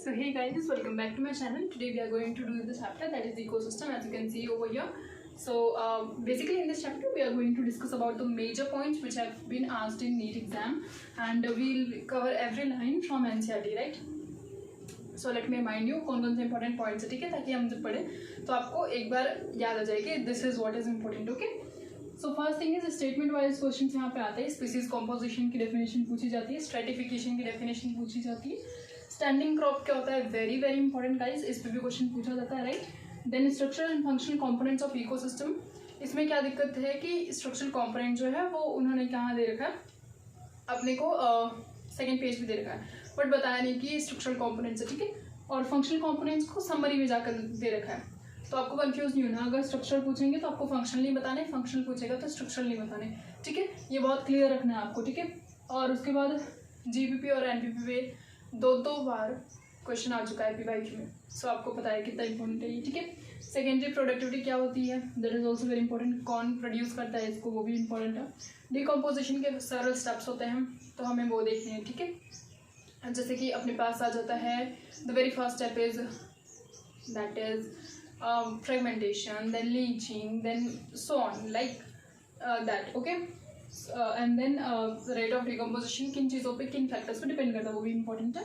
So hey guys, welcome back to my channel. Today we are going to do this chapter, that is ecosystem, as you can see over here. So basically in this chapter we are going to discuss about the major points which have been asked in NEET exam, and we'll cover every line from NCERT, right? So let me remind you कौन-कौन से important points है, ठीक है, ताकि हम जब पढ़े तो आपको एक बार याद आ जाए कि this is what is important, okay? So first thing is statement wise questions यहाँ पे आते हैं. Species composition की definition पूछी जाती है, stratification की definition पूछी जाती है, स्टैंडिंग क्रॉप क्या होता है, वेरी वेरी इंपॉर्टेंट गाइस, इस पे भी क्वेश्चन पूछा जाता है, right. Then structural and functional components of ecosystem. इसमें क्या दिक्कत है कि स्ट्रक्चरल कंपोनेंट जो है वो उन्होंने कहाँ दे रखा है अपने को, सेकंड पेज पे दे रखा है, बट बताया नहीं कि स्ट्रक्चरल कंपोनेंट्स है, ठीक है. और फंक्शनल कंपोनेंट्स को समरी में जाकर दे रखा है, तो आपको कंफ्यूज नहीं होना. अगर स्ट्रक्चर पूछेंगे तो आपको फंक्शनल नहीं बताने, फंक्शनल पूछेगा तो स्ट्रक्चरल नहीं बताने, ठीक है. ये बहुत क्लियर रखना है आपको, ठीक है. और उसके बाद जीपीपी और एनपीपी पे दो बार क्वेश्चन आ चुका है पीवाईक्यू में, सो आपको पता है कितना इंपॉर्टेंट है ये, ठीक है. सेकेंडरी प्रोडक्टिविटी क्या होती है, that is also very important. कौन प्रोड्यूस करता है इसको, वो भी इंपॉर्टेंट है. डिकम्पोजिशन के सरल स्टेप्स होते हैं तो हमें वो देखने हैं, ठीक है. जैसे कि अपने पास आ जाता है the very first step is that is fragmentation, then leaching, then so on like that, okay. And then rate of decomposition किन चीज़ों पे, किन फैक्टर्स पे डिपेंड करता है, वो भी इंपॉर्टेंट है.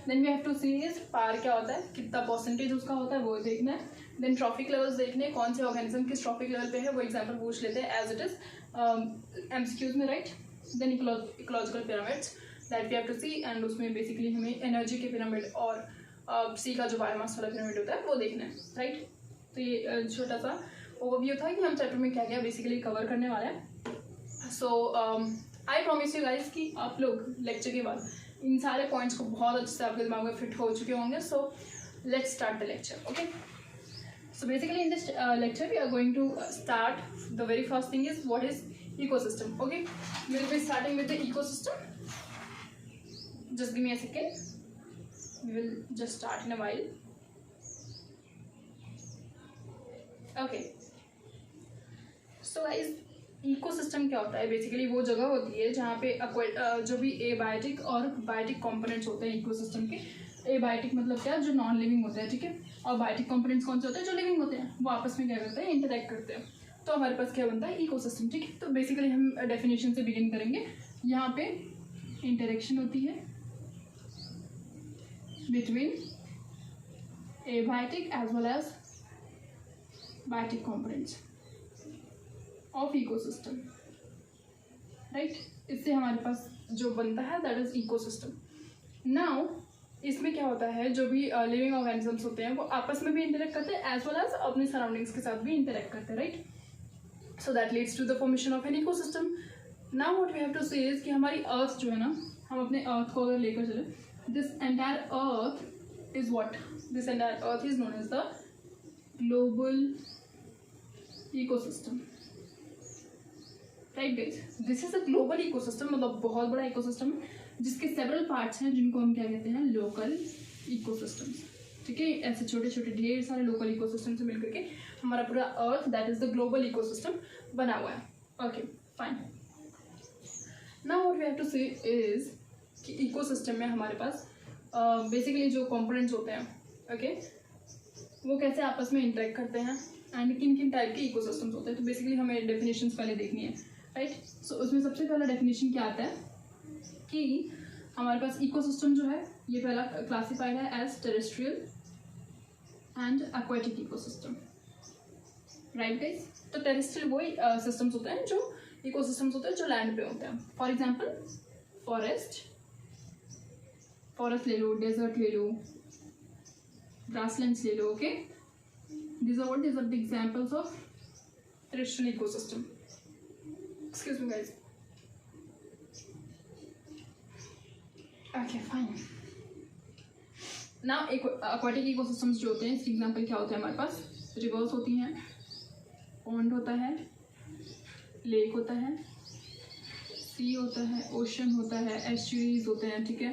Then we have to see is पार क्या होता है, कितना परसेंटेज उसका होता है, वो देखना है. देन ट्रॉफिक लेवल्स देखने, कौन से ऑर्गेनिज्म किस ट्रॉफिक लेवल पे है, वो एग्जांपल पूछ लेते हैं एज इट इज एमसीक्यूज में, right. Then ecological pyramids that we have to see, and उसमें बेसिकली हमें एनर्जी के पिरामिड और सी का जो बायोमास वाला पिरामिड होता है वो देखना है, राइट. तो ये छोटा सा ओवरव्यू था कि हम चैप्टर में क्या क्या बेसिकली कवर करने वाले हैं. सो आई प्रॉमिस यू गाइस कि आप लोग लेक्चर के बाद इन सारे पॉइंट्स को बहुत अच्छे से आपके दिमाग में फिट हो चुके होंगे. So let's start the lecture, okay. So basically in this lecture we are going to start. The very first thing is what is ecosystem, okay. We will be starting with the ecosystem. Just give me a second, we will just start in a while, okay. So guys ecosystem क्या होता है, basically वो जगह होती है जहाँ पे जो भी एबायोटिक और बायोटिक कंपोनेंट्स होते हैं इकोसिस्टम के. एबायोटिक मतलब क्या, जो नॉन लिविंग होते हैं, ठीक है. और बायोटिक कंपोनेंट्स कौन से होते हैं, जो लिविंग होते हैं, वो आपस में क्या करते हैं, इंटरेक्ट करते हैं. तो हमारे पास क्या बनता है, इकोसिस्टम, ठीक है. तो बेसिकली हम डेफिनेशन से बिगिन करेंगे. यहाँ पे इंटरेक्शन होती है between abiotic as well as biotic components of ecosystem, right. इससे हमारे पास जो बनता है दैट इज इकोसिस्टम. नाउ इसमें क्या होता है, जो भी लिविंग ऑर्गेनिजम्स होते हैं वो आपस में भी इंटरेक्ट करते हैं एज वेल एज अपने सराउंडिंग्स के साथ भी इंटरेक्ट करते हैं, right. So that leads to the formation of an ecosystem. Now what we have to say is कि हमारी अर्थ जो है ना, हम अपने अर्थ को अगर लेकर चले, this entire earth is what, this entire earth is known as the global ecosystem, right guys. This is a global ecosystem, मतलब बहुत बड़ा इकोसिस्टम है जिसके सेवरल पार्ट्स हैं जिनको हम क्या कहते हैं, लोकल इकोसिस्टम्स, ठीक है. ऐसे छोटे छोटे ढेर सारे लोकल इकोसिस्टम से मिलकर के हमारा पूरा earth that is the global ecosystem बना हुआ है, okay fine. Now what we have to say is कि इकोसिस्टम में हमारे पास बेसिकली जो कंपोनेंट्स होते हैं, ओके, वो कैसे आपस में इंटरेक्ट करते हैं एंड किन किन टाइप के इकोसिस्टम्स होते हैं. तो बेसिकली हमें डेफिनेशंस पहले देखनी है, राइट. सो उसमें सबसे पहला डेफिनेशन क्या आता है कि हमारे पास इकोसिस्टम जो है ये पहला क्लासिफाइड है as terrestrial and aquatic ecosystem, right guys. तो टेरेस्ट्रियल वही सिस्टम्स होते हैं, जो इकोसिस्टम्स होते हैं जो लैंड पे होते हैं. फॉर एग्जांपल फॉरेस्ट ले लो, डेजर्ट ले लो, ग्रासलैंड्स ले लो, okay. These are the examples of terrestrial ecosystem. Excuse me guys. Okay, fine. Now aquatic ecosystems जो होते हैं, इसके एग्जाम्पल क्या होते हैं हमारे पास, रिवर्स होती हैं, पॉन्ड होता है, लेक होता है, सी होता है, ओशन होता है, एस्चुरीज होते हैं, ठीक है.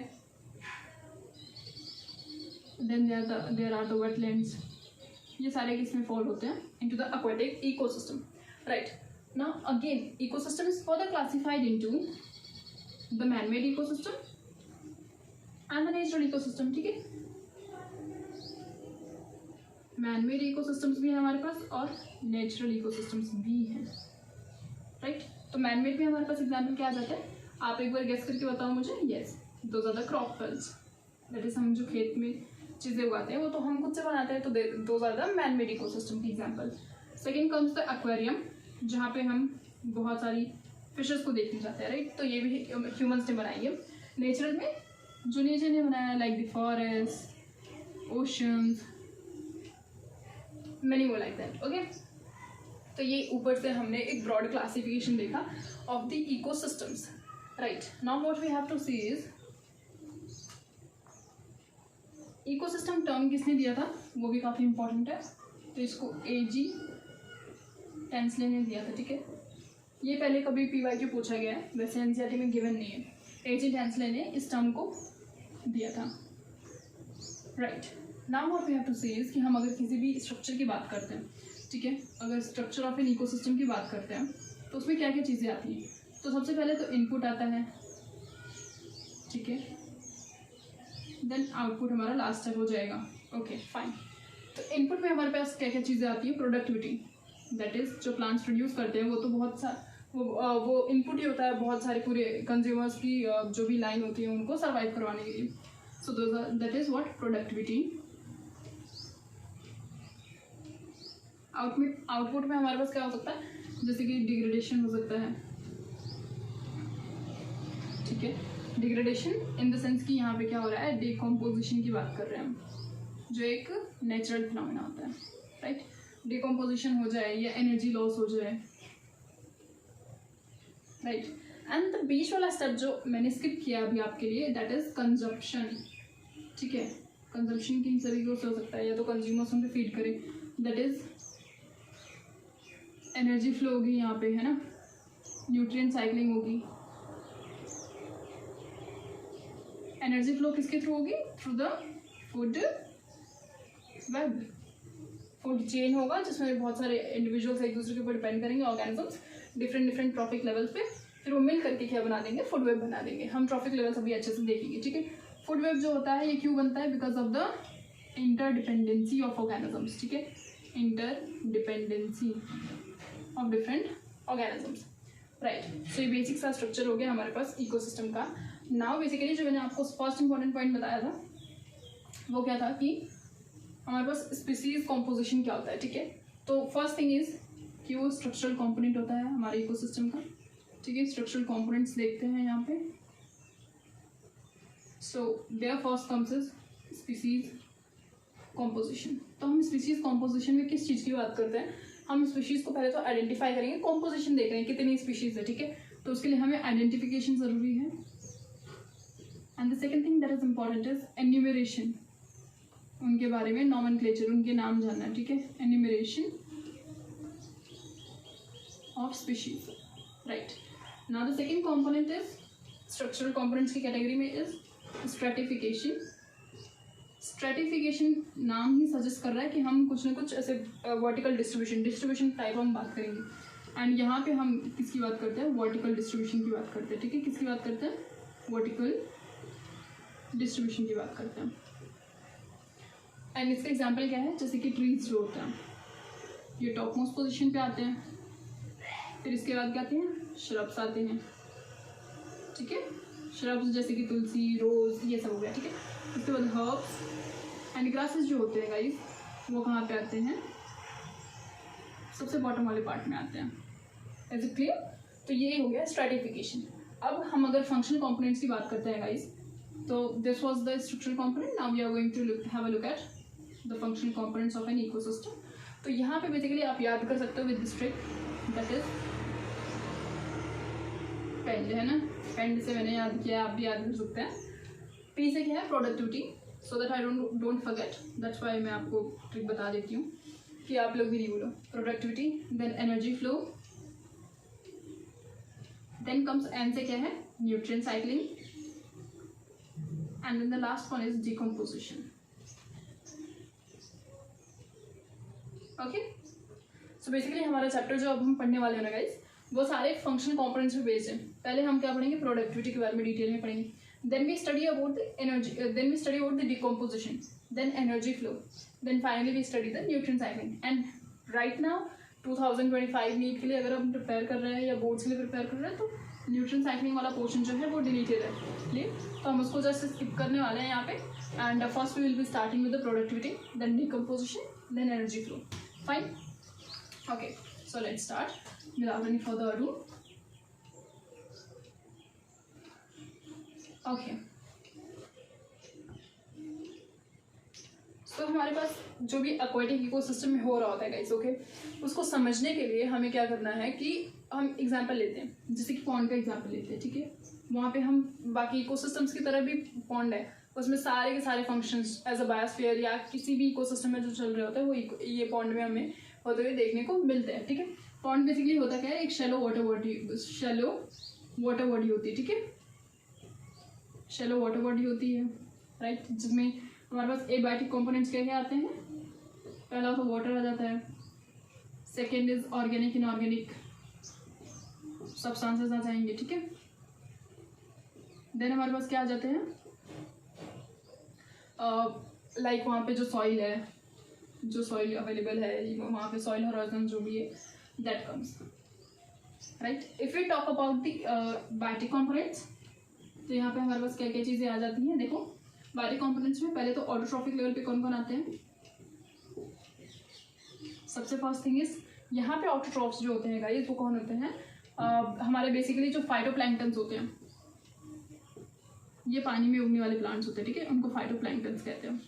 Then there are the wetlands. ये सारे किसमें फॉल होते हैं, into the aquatic ecosystem, right. Now again ecosystem is further classified into the man-made ecosystem and the natural ecosystem, ठीक है. मैन मेड इकोसिस्टम्स भी हैं हमारे पास और नेचुरल इकोसिस्टम्स भी हैं, राइट। तो मैन मेड में हमारे पास एग्जाम्पल क्या आ जाता है, आप एक बार गेस करके बताओ मुझे। येस, दो ज़्यादा क्रॉप पेल्स, दैट इज हम जो खेत में चीज़ें उगाते हैं वो तो हम खुद से बनाते हैं, तो दो ज़्यादा मैन मेड इकोसिस्टम की example. Second comes the aquarium, जहाँ पे हम बहुत सारी फिशेस को देखने जाते हैं, राइट। तो ये भी ह्यूमंस ने बनाई है। नेचुरल में जो नेचर ने बनाया, like the forest, oceans, many वो लाइक दैट, ओके। तो ये ऊपर से हमने एक ब्रॉड क्लासिफिकेशन देखा of the ecosystems, right. Now what we have to see is ecosystem term किसने दिया था, वो भी काफ़ी इंपॉर्टेंट है। तो इसको A.G. टेंसले ने दिया था, ठीक है। ये पहले कभी PYQ पूछा गया है, वैसे NCERT में गिवन नहीं है। A.G. टेंसले ने इस टर्म को दिया था, right. Now what we have to see is कि हम अगर किसी भी स्ट्रक्चर की बात करते हैं, ठीक है, अगर स्ट्रक्चर ऑफ एन इकोसिस्टम की बात करते हैं तो उसमें क्या क्या चीज़ें आती हैं। तो सबसे पहले तो इनपुट आता है, ठीक है, देन आउटपुट हमारा लास्ट स्टेप हो जाएगा, ओके फाइन। तो इनपुट में हमारे पास क्या क्या चीज़ें आती है, प्रोडक्टिविटी, दैट इज जो प्लांट्स प्रोड्यूस करते हैं वो तो बहुत सा वो इनपुट ही होता है बहुत सारे पूरे कंज्यूमर्स की जो भी लाइन होती है उनको सर्वाइव करवाने के लिए। So that is what, productivity. Output में हमारे पास क्या हो सकता है, जैसे कि डिग्रेडेशन हो सकता है, ठीक है। डिग्रेडेशन इन द सेंस कि यहाँ पे क्या हो रहा है, डिकम्पोजिशन की बात कर रहे हैं हम, जो एक नेचुरल फिनोमेना होता है, राइट। डिकम्पोजिशन हो जाए या एनर्जी लॉस हो जाए, राइट। एंड द बीच वाला स्टेप जो मैंने स्किप किया अभी आपके लिए, दैट इज कंजप्शन, ठीक है। कंजप्शन किन तरीकों से हो सकता है, या तो कंज्यूमर्स उनको फीड करें, दैट इज एनर्जी फ्लो होगी यहाँ पे, है ना, न्यूट्रिएंट साइक्लिंग होगी। एनर्जी फ्लो किसके थ्रू होगी, through the food web, food chain होगा जिसमें बहुत सारे इंडिविजुअल्स एक दूसरे के ऊपर डिपेंड करेंगे, ऑर्गेनिजम्स डिफरेंट ट्रॉफिक लेवल्स पे, फिर वो मिल करके क्या बना देंगे, फूड वेब बना देंगे। हम ट्रॉफिक लेवल्स अभी अच्छे से देखेंगे, ठीक है। फूड वेब जो होता है ये क्यों बनता है, because of the interdependency of organisms, ठीक है, interdependency of different organisms, right. So ये बेसिक सा स्ट्रक्चर हो गया हमारे पास इकोसिस्टम का। नाउ बेसिकली जो मैंने आपको फर्स्ट इंपॉर्टेंट पॉइंट बताया था वो क्या था कि हमारे पास स्पीसीज कॉम्पोजिशन क्या होता है, ठीक है। तो फर्स्ट थिंग इज कि वो स्ट्रक्चरल कंपोनेंट होता है हमारे इकोसिस्टम का, ठीक है। स्ट्रक्चरल कंपोनेंट्स देखते हैं यहाँ पे। So there first comes is species composition. तो हम स्पीसीज कॉम्पोजिशन में किस चीज़ की बात करते हैं, हम स्पीशीज़ को पहले तो आइडेंटिफाई करेंगे, कॉम्पोजिशन देख रहे हैं कितनी स्पीशीज़ है, ठीक है। तो उसके लिए हमें आइडेंटिफिकेशन ज़रूरी है। And the second thing that is important is enumeration, उनके बारे में नॉमेनक्लेचर, उनके नाम जानना, ठीक है। Enumeration of species, right. Now the second component is structural components की कैटेगरी में इज स्ट्रेटिफिकेशन। स्ट्रेटिफिकेशन नाम ही सजेस्ट कर रहा है कि हम कुछ ना कुछ ऐसे वर्टिकल डिस्ट्रीब्यूशन टाइप हम बात करेंगे। एंड यहाँ पे हम किसकी बात करते हैं, वर्टिकल डिस्ट्रीब्यूशन की बात करते हैं, ठीक है। किसकी बात करते हैं, वर्टिकल डिस्ट्रीब्यूशन की बात करते हैं। एंड इसका एग्जांपल क्या है, जैसे कि ट्रीज जो होते हैं ये टॉप मोस्ट पोजीशन पे आते हैं, फिर इसके बाद क्या आते हैं, श्रब्स आते हैं, ठीक है। श्रब्स जैसे कि तुलसी, रोज, ये सब हो गया, ठीक है। इसके बाद हर्ब्स एंड ग्रासेस जो होते हैं गाइस वो कहाँ पे आते हैं, सबसे बॉटम वाले पार्ट में आते हैं। Is it clear? तो ये हो गया स्ट्रेटिफिकेशन। अब हम अगर फंक्शनल कंपोनेंट्स की बात करते हैं गाइस, तो this was the structural component. Now we are going to have a look at the functional components of an ecosystem. तो यहाँ पे बेसिकली आप याद कर सकते हो with this trick, that is pend, है ना। पेंड से मैंने याद किया, आप भी याद कर सकते हैं। पी से क्या है, productivity, so that I don't forget, that's why मैं आपको ट्रिक बता देती हूँ कि आप लोग भी नहीं बोलो। Productivity, then energy flow, then comes an से क्या है, nutrient cycling, and then the last one is decomposition. Okay, so basically हमारा चैप्टर जो अब हम पढ़ने वाले हैं ना गाइस, वो सारे फंक्शनल कंपोनेंट्स पे बेस्ड है। पहले हम क्या पढ़ेंगे, प्रोडक्टिविटी के बारे में डिटेल में पढ़ेंगे, then we study about the energy, then we study about the decomposition, then energy flow, then finally we study the nutrient cycling. And right now 2025 NEET के लिए अगर हम प्रिपेयर कर रहे हैं या बोर्ड्स के लिए प्रिपेयर कर रहे हैं तो न्यूट्रिएंट साइक्लिंग वाला पोर्शन जो है वो डिलीटेड है, क्लियर? तो हम उसको जस्ट स्किप करने वाले हैं यहाँ पे. And first we will be starting with the productivity, then decomposition, then energy flow. Fine, okay, so let's start without any further ado. Okay, तो हमारे पास जो भी एक्वाटिक इकोसिस्टम में हो रहा होता है गाइस, ओके, उसको समझने के लिए हमें क्या करना है कि हम एग्जांपल लेते हैं, जैसे कि पॉन्ड का एग्जांपल लेते हैं, ठीक है? वहाँ पे हम बाकी इकोसिस्टम्स की तरह भी पॉन्ड है, उसमें सारे के सारे फंक्शंस एज अ बायोस्फीयर या किसी भी इकोसिस्टम में जो चल रहे होते हैं वो ये पॉन्ड में हमें होते हुए देखने को मिलते हैं, ठीक है? पॉन्ड बेसिकली होता क्या है, एक शैलो वाटर बॉडी होती है, ठीक है? शैलो वाटर बॉडी होती है, राइट, जिसमें हमारे पास एबायोटिक कंपोनेंट्स क्या क्या आते हैं. पहला तो वाटर आ जाता है, second is organic inorganic substances आ जाएंगे, ठीक है? देन हमारे पास क्या आ जाते हैं, लाइक वहाँ पे जो सॉइल है, जो सॉइल अवेलेबल है वहाँ पे सॉइल होराइजन जो भी है that comes, right. If we talk about the biotic components, तो यहाँ पे हमारे पास क्या क्या चीज़ें आ जाती हैं. देखो, बायोटिक कंपोनेंट्स में पहले तो ऑटोट्रॉफिक लेवल पे कौन कौन आते हैं. सबसे फर्स्ट थिंग इज यहाँ पे ऑटोट्रॉफ्स जो होते हैं गाइस वो कौन होते हैं, हमारे बेसिकली जो फाइटोप्लैंक्टन्स होते हैं, ये पानी में उगने वाले प्लांट्स होते हैं, ठीक है? उनको फाइटोप्लैंक्टन्स कहते हैं.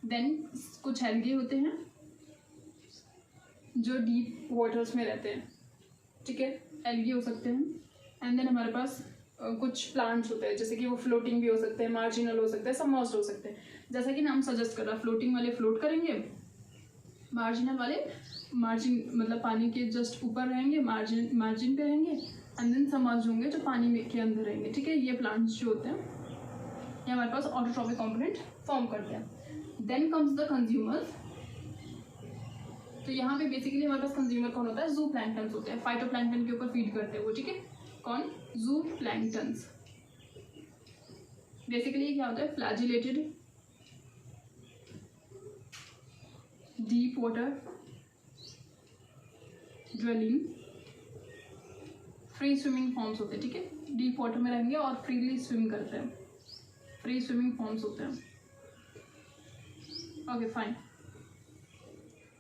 देन कुछ एल्गी होते हैं जो डीप वाटर्स में रहते हैं, ठीक है? एल्गी हो सकते हैं. एंड देन हमारे पास कुछ प्लांट्स होते हैं, जैसे कि वो फ्लोटिंग भी हो सकते हैं, मार्जिनल हो सकते हैं, सबमर्ज्ड हो सकते हैं. जैसा कि नाम सजेस्ट कर रहा है, फ्लोटिंग वाले फ्लोट करेंगे, मार्जिनल वाले मार्जिन मतलब पानी के जस्ट ऊपर रहेंगे, मार्जिन पे रहेंगे, एंड देन सबमर्ज्ड होंगे जो पानी में के अंदर रहेंगे, ठीक है? ये प्लांट्स जो होते हैं ये हमारे पास ऑटोट्रॉफिक कंपोनेंट फॉर्म करते हैं. Then comes the consumers. तो यहाँ पे बेसिकली हमारे पास कंज्यूमर कौन होता है, जू प्लैंक्टन्स होते हैं, फाइटोप्लैंक्टन के ऊपर फीड करते हैं वो, ठीक है? कौन, जू प्लैंक्टन्स. बेसिकली क्या होता है, flagellated deep water dwelling free swimming forms होते हैं, ठीक है? डीप वाटर में रहेंगे और फ्रीली स्विम करते हैं, फ्री स्विमिंग फॉर्म्स होते हैं. Okay, fine.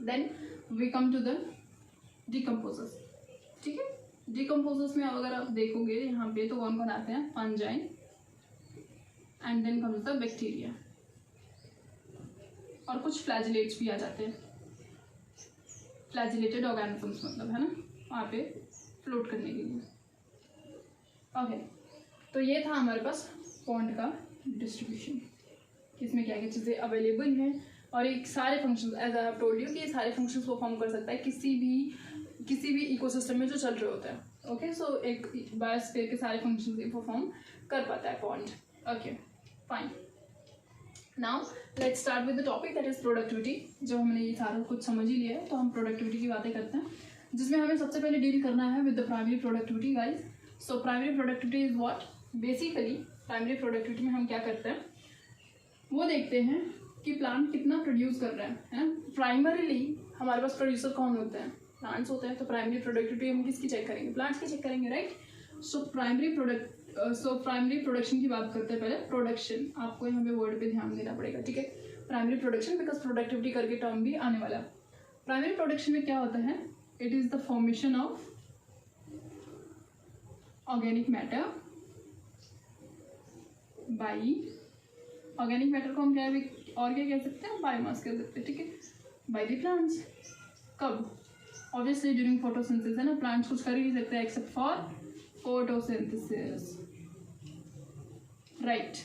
Then we come to the decomposers, ठीक है? डिकम्पोजर्स में अगर आप देखोगे यहाँ पे तो कौन कौन आते हैं, fungi, and then comes the bacteria, और कुछ फ्लैजिलेट्स भी आ जाते हैं, फ्लैजिलेटेड ऑर्गेनिजम्स मतलब, है ना, वहाँ पे फ्लोट करने के लिए. ओके, तो ये था हमारे पास पॉन्ड का डिस्ट्रीब्यूशन, इसमें क्या क्या चीज़ें अवेलेबल हैं और एक सारे functions, as I have told you कि ये सारे फंक्शंस परफॉर्म कर सकता है किसी भी इकोसिस्टम में जो चल रहे होते हैं. ओके, सो एक बायोस्फीयर के सारे फंक्शंस परफॉर्म कर पाता है pond. Okay, fine. Now let's start with the topic that is productivity. जब हमने ये सारा कुछ समझ ही लिया है तो हम प्रोडक्टिविटी की बातें करते हैं, जिसमें हमें सबसे पहले डील करना है with the primary productivity guys. So primary productivity is what, basically primary productivity में हम क्या करते हैं वो देखते हैं कि प्लांट कितना प्रोड्यूस कर रहा है ना. प्राइमरीली हमारे पास प्रोड्यूसर कौन होते हैं, प्लांट्स होते हैं. तो प्राइमरी प्रोडक्टिविटी हम किसकी चेक करेंगे, प्लांट्स की चेक करेंगे, राइट? सो प्राइमरी प्रोडक्शन की बात करते हैं. पहले प्रोडक्शन, आपको यहाँ पे वर्ड पे ध्यान देना पड़ेगा, ठीक है? प्राइमरी प्रोडक्शन, बिकॉज प्रोडक्टिविटी करके टर्म भी आने वाला है. प्राइमरी प्रोडक्शन में क्या होता है, it is the formation of organic matter by, organic matter को हम क्या और क्या कह सकते हैं, बायोमास कह सकते हैं, ठीक है? Bye the plants. कब, ऑब्वियसली ड्यूरिंग फोटोसिंथेसिस, है ना. प्लांट्स कुछ कर ही नहीं सकते एक्सेप्ट फॉर फोटोसिंथेसिस, राइट?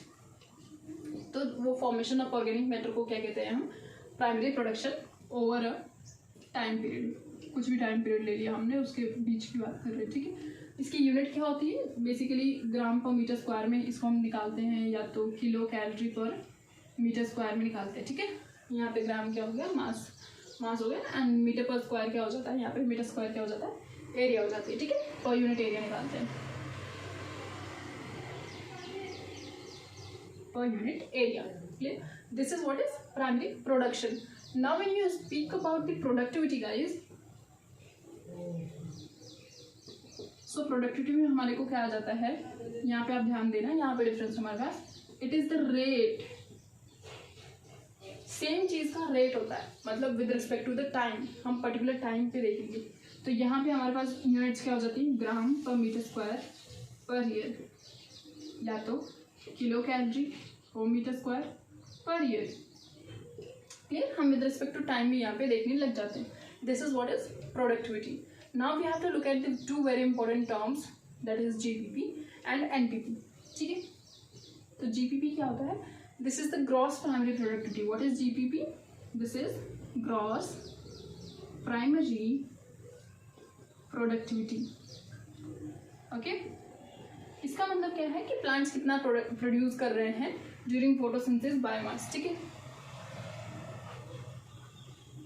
तो वो फॉर्मेशन ऑफ ऑर्गेनिक मैटर को क्या कहते हैं हम, primary production over a time period. कुछ भी टाइम पीरियड ले लिया हमने, उसके बीच की बात कर रहे हैं, ठीक है? इसकी यूनिट क्या होती है, बेसिकली ग्राम पर मीटर स्क्वायर में इसको हम निकालते हैं, या तो kilo calorie per metre square में निकालते हैं, ठीक है? यहाँ पे ग्राम क्या हो गया, मास हो गया, एंड मीटर पर स्क्वायर क्या हो जाता है, यहाँ पे मीटर स्क्वायर क्या हो जाता है, एरिया हो जाती है, ठीक है? पर यूनिट एरिया निकालते हैं. per unit area. Clear? This is what is primary production. Now when you speak about the productivity guys, so productivity में हमारे को क्या आ जाता है, यहाँ पे आप ध्यान देना, यहाँ पे डिफरेंस हमारे पास, it is the rate, same चीज का रेट होता है, मतलब with respect to the time, हम पर्टिकुलर टाइम पे देखेंगे। तो यहाँ पे हमारे पास यूनिट्स क्या हो जाती है, ग्राम पर मीटर स्क्वायर पर ईयर, या तो kilo calorie per metre square per year. Clear? हम विद रिस्पेक्ट टू टाइम भी यहाँ पे देखने लग जाते हैं। This is what is productivity. Now we have to look at the two very important terms, that is GPP and NPP. ठीक है, तो जीपीपी क्या होता है, this is the gross primary productivity. What is GPP? This is gross primary productivity. Okay, इसका मतलब क्या है कि प्लांट्स कितना प्रोड्यूस कर रहे हैं ड्यूरिंग फोटोसिंथेसिस बायोमास। ठीक है,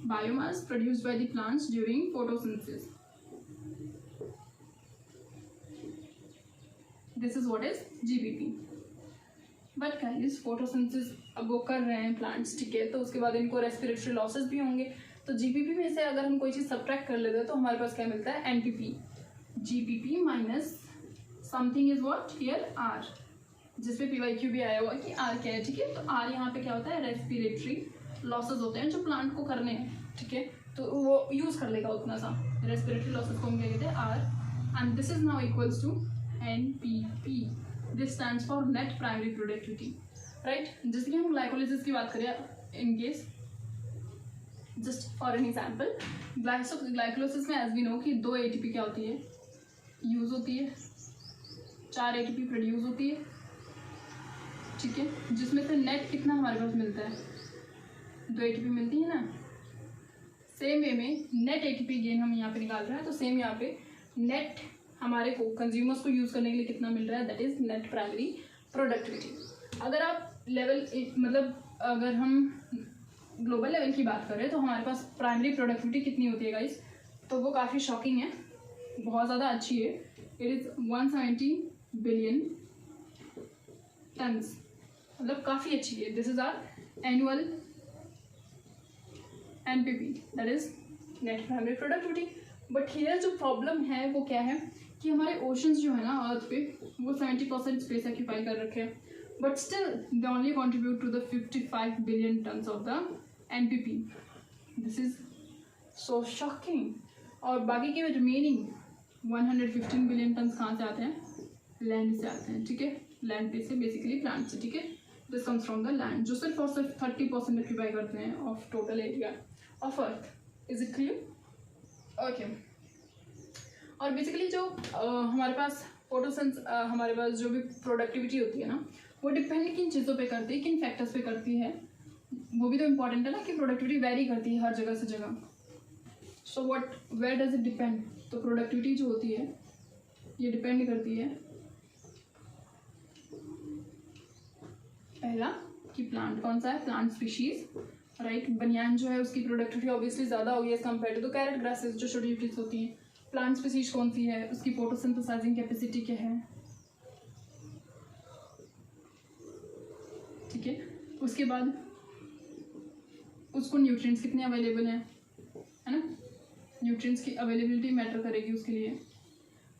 biomass produced by the plants during photosynthesis, this is what is GPP. But guys photosynthesis अब वो कर रहे हैं प्लांट्स, ठीक है, तो उसके बाद इनको रेस्पिरेटरी लॉसेस भी होंगे। तो जीपीपी में से अगर हम कोई चीज सब्ट्रैक्ट कर लेते हैं तो हमारे पास क्या मिलता है, NPP. GPP minus something is what here R, जिसपे पीवाईक्यू भी आया हुआ कि आर क्या है। ठीक है, तो आर यहाँ पे क्या होता है, रेस्पिरेटरी लॉसेस होते हैं जो प्लांट को करने हैं। ठीक है, तो वो यूज कर लेगा उतना सा, रेस्पिरेटरी लॉसेस को हम क्या कहते हैं, R, and this is now equals to NPP. This stands for net primary productivity, right. जैसे कि हम ग्लाइकोलिसिस की बात करें, in case just for an example, glycolysis में एज वी नो कि 2 एटीपी क्या होती है, यूज होती है, 4 एटीपी प्रोड्यूस होती है। ठीक है, जिसमें से नेट कितना हमारे पास मिलता है, 2 एटीपी मिलती है ना। सेम वे में नेट एटीपी गेन हम यहाँ पे निकाल रहे हैं, तो सेम यहाँ पे नेट हमारे को कंज्यूमर्स को यूज करने के लिए कितना मिल रहा है, that is net primary productivity. अगर आप लेवल मतलब अगर हम ग्लोबल लेवल की बात करें तो हमारे पास प्राइमरी प्रोडक्टिविटी कितनी होती है गाइस, तो वो काफ़ी शॉकिंग है, बहुत ज़्यादा अच्छी है। इट इज़ 170 बिलियन टन्स, मतलब काफ़ी अच्छी है। This is our annual NPP, that is net primary productivity. But here जो प्रॉब्लम है वो क्या है कि हमारे ओशंस जो है ना अर्थ पे, वो 70% स्पेस ऑक्यूपाई कर रखे हैं, but still they only contribute to the 55 billion tons of the NPP. This is so shocking. और बाकी के रिमेनिंग 115 बिलियन टन्स कहाँ से आते हैं, लैंड से आते हैं। ठीक है, लैंड पे से, बेसिकली प्लांट से। ठीक है, this comes from the land, जो सिर्फ और सिर्फ 30% ऑक्यूपाई करते हैं of total area of earth. Is it clear? Okay. और बेसिकली जो हमारे पास हमारे पास जो भी प्रोडक्टिविटी होती है ना, वो डिपेंड किन चीज़ों पे करती है, किन फैक्टर्स पे करती है, वो भी तो इम्पॉर्टेंट है ना कि प्रोडक्टिविटी वेरी करती है हर जगह से जगह। So what, where does it depend? तो प्रोडक्टिविटी जो होती है ये डिपेंड करती है पहला कि प्लांट कौन सा है, प्लांट स्पीशीज, राइट। बनियान जो है उसकी प्रोडक्टिविटी ऑब्वियसली ज़्यादा होगी as compare to the carrot grasses जो छोटी छोटी होती हैं। प्लांट स्पीशीज कौन सी है, उसकी फोटोसिंथेसाइजिंग कैपेसिटी क्या है। ठीक है, उसके बाद उसको न्यूट्रिएंट्स कितने अवेलेबल हैं, है ना, न्यूट्रिएंट्स की अवेलेबिलिटी मैटर करेगी उसके लिए।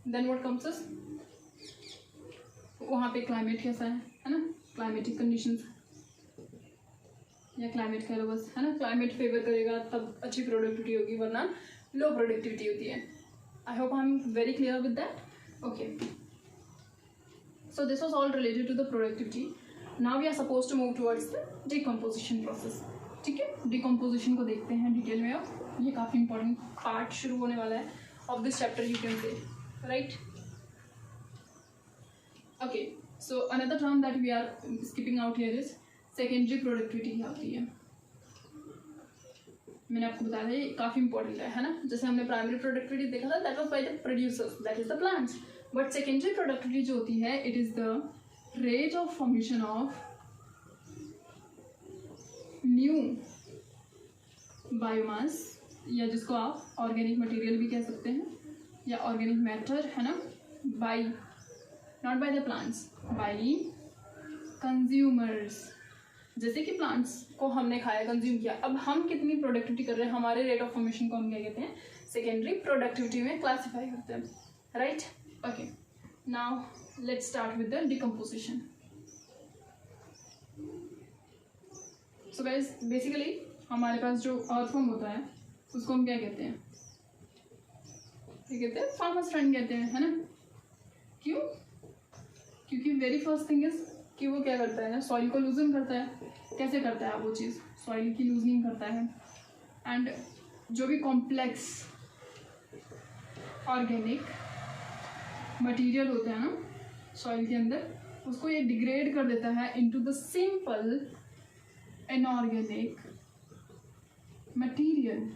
देन व्हाट कम्स अस, वहाँ पे क्लाइमेट कैसा है ना, क्लाइमेटिक कंडीशंस या क्लाइमेट कह लो बस, है ना, क्लाइमेट फेवर करेगा तब अच्छी प्रोडक्टिविटी होगी, वरना लो प्रोडक्टिविटी होती है। I hope I am very clear with that. Okay, so this was all related to the productivity. Now we are suppose to move towards the decomposition process. ठीक है, decomposition को देखते हैं डिटेल में। अब ये काफ़ी इंपॉर्टेंट पार्ट शुरू होने वाला है of this chapter, you can say, right. Okay, so another term that we are skipping out here is secondary productivity क्या होती है। मैंने आपको बताया था ये काफ़ी इंपॉर्टेंट है ना। जैसे हमने प्राइमरी प्रोडक्टिविटी देखा था, that was by the producers, that is the plants. But secondary productivity जो होती है, it is the rate of formation of new biomass, या जिसको आप ऑर्गेनिक मटेरियल भी कह सकते हैं, या ऑर्गेनिक मैटर, है ना, by, not by the plants, by consumers, जैसे कि प्लांट्स को हमने खाया, कंज्यूम किया, अब हम कितनी प्रोडक्टिविटी कर रहे हैं, हमारे रेट ऑफ फॉर्मेशन को हम क्या कहते हैं, सेकेंडरी प्रोडक्टिविटी में क्लासीफाई करते हैं, right. Okay, now let's start with the decomposition. So guys, basically हमारे पास जो अर्थवर्म होता है उसको हम क्या कहते हैं, फार्मर्स फ्रेंड कहते हैं, है ना। क्यों? क्योंकि वेरी फर्स्ट थिंग इज कि वो क्या करता है ना, सॉइल को लूजन करता है। कैसे करता है वो चीज़, सॉइल की लूजनिंग करता है, एंड जो भी कॉम्प्लेक्स ऑर्गेनिक मटेरियल होते हैं ना सॉइल के अंदर, उसको ये डिग्रेड कर देता है into the simple inorganic material,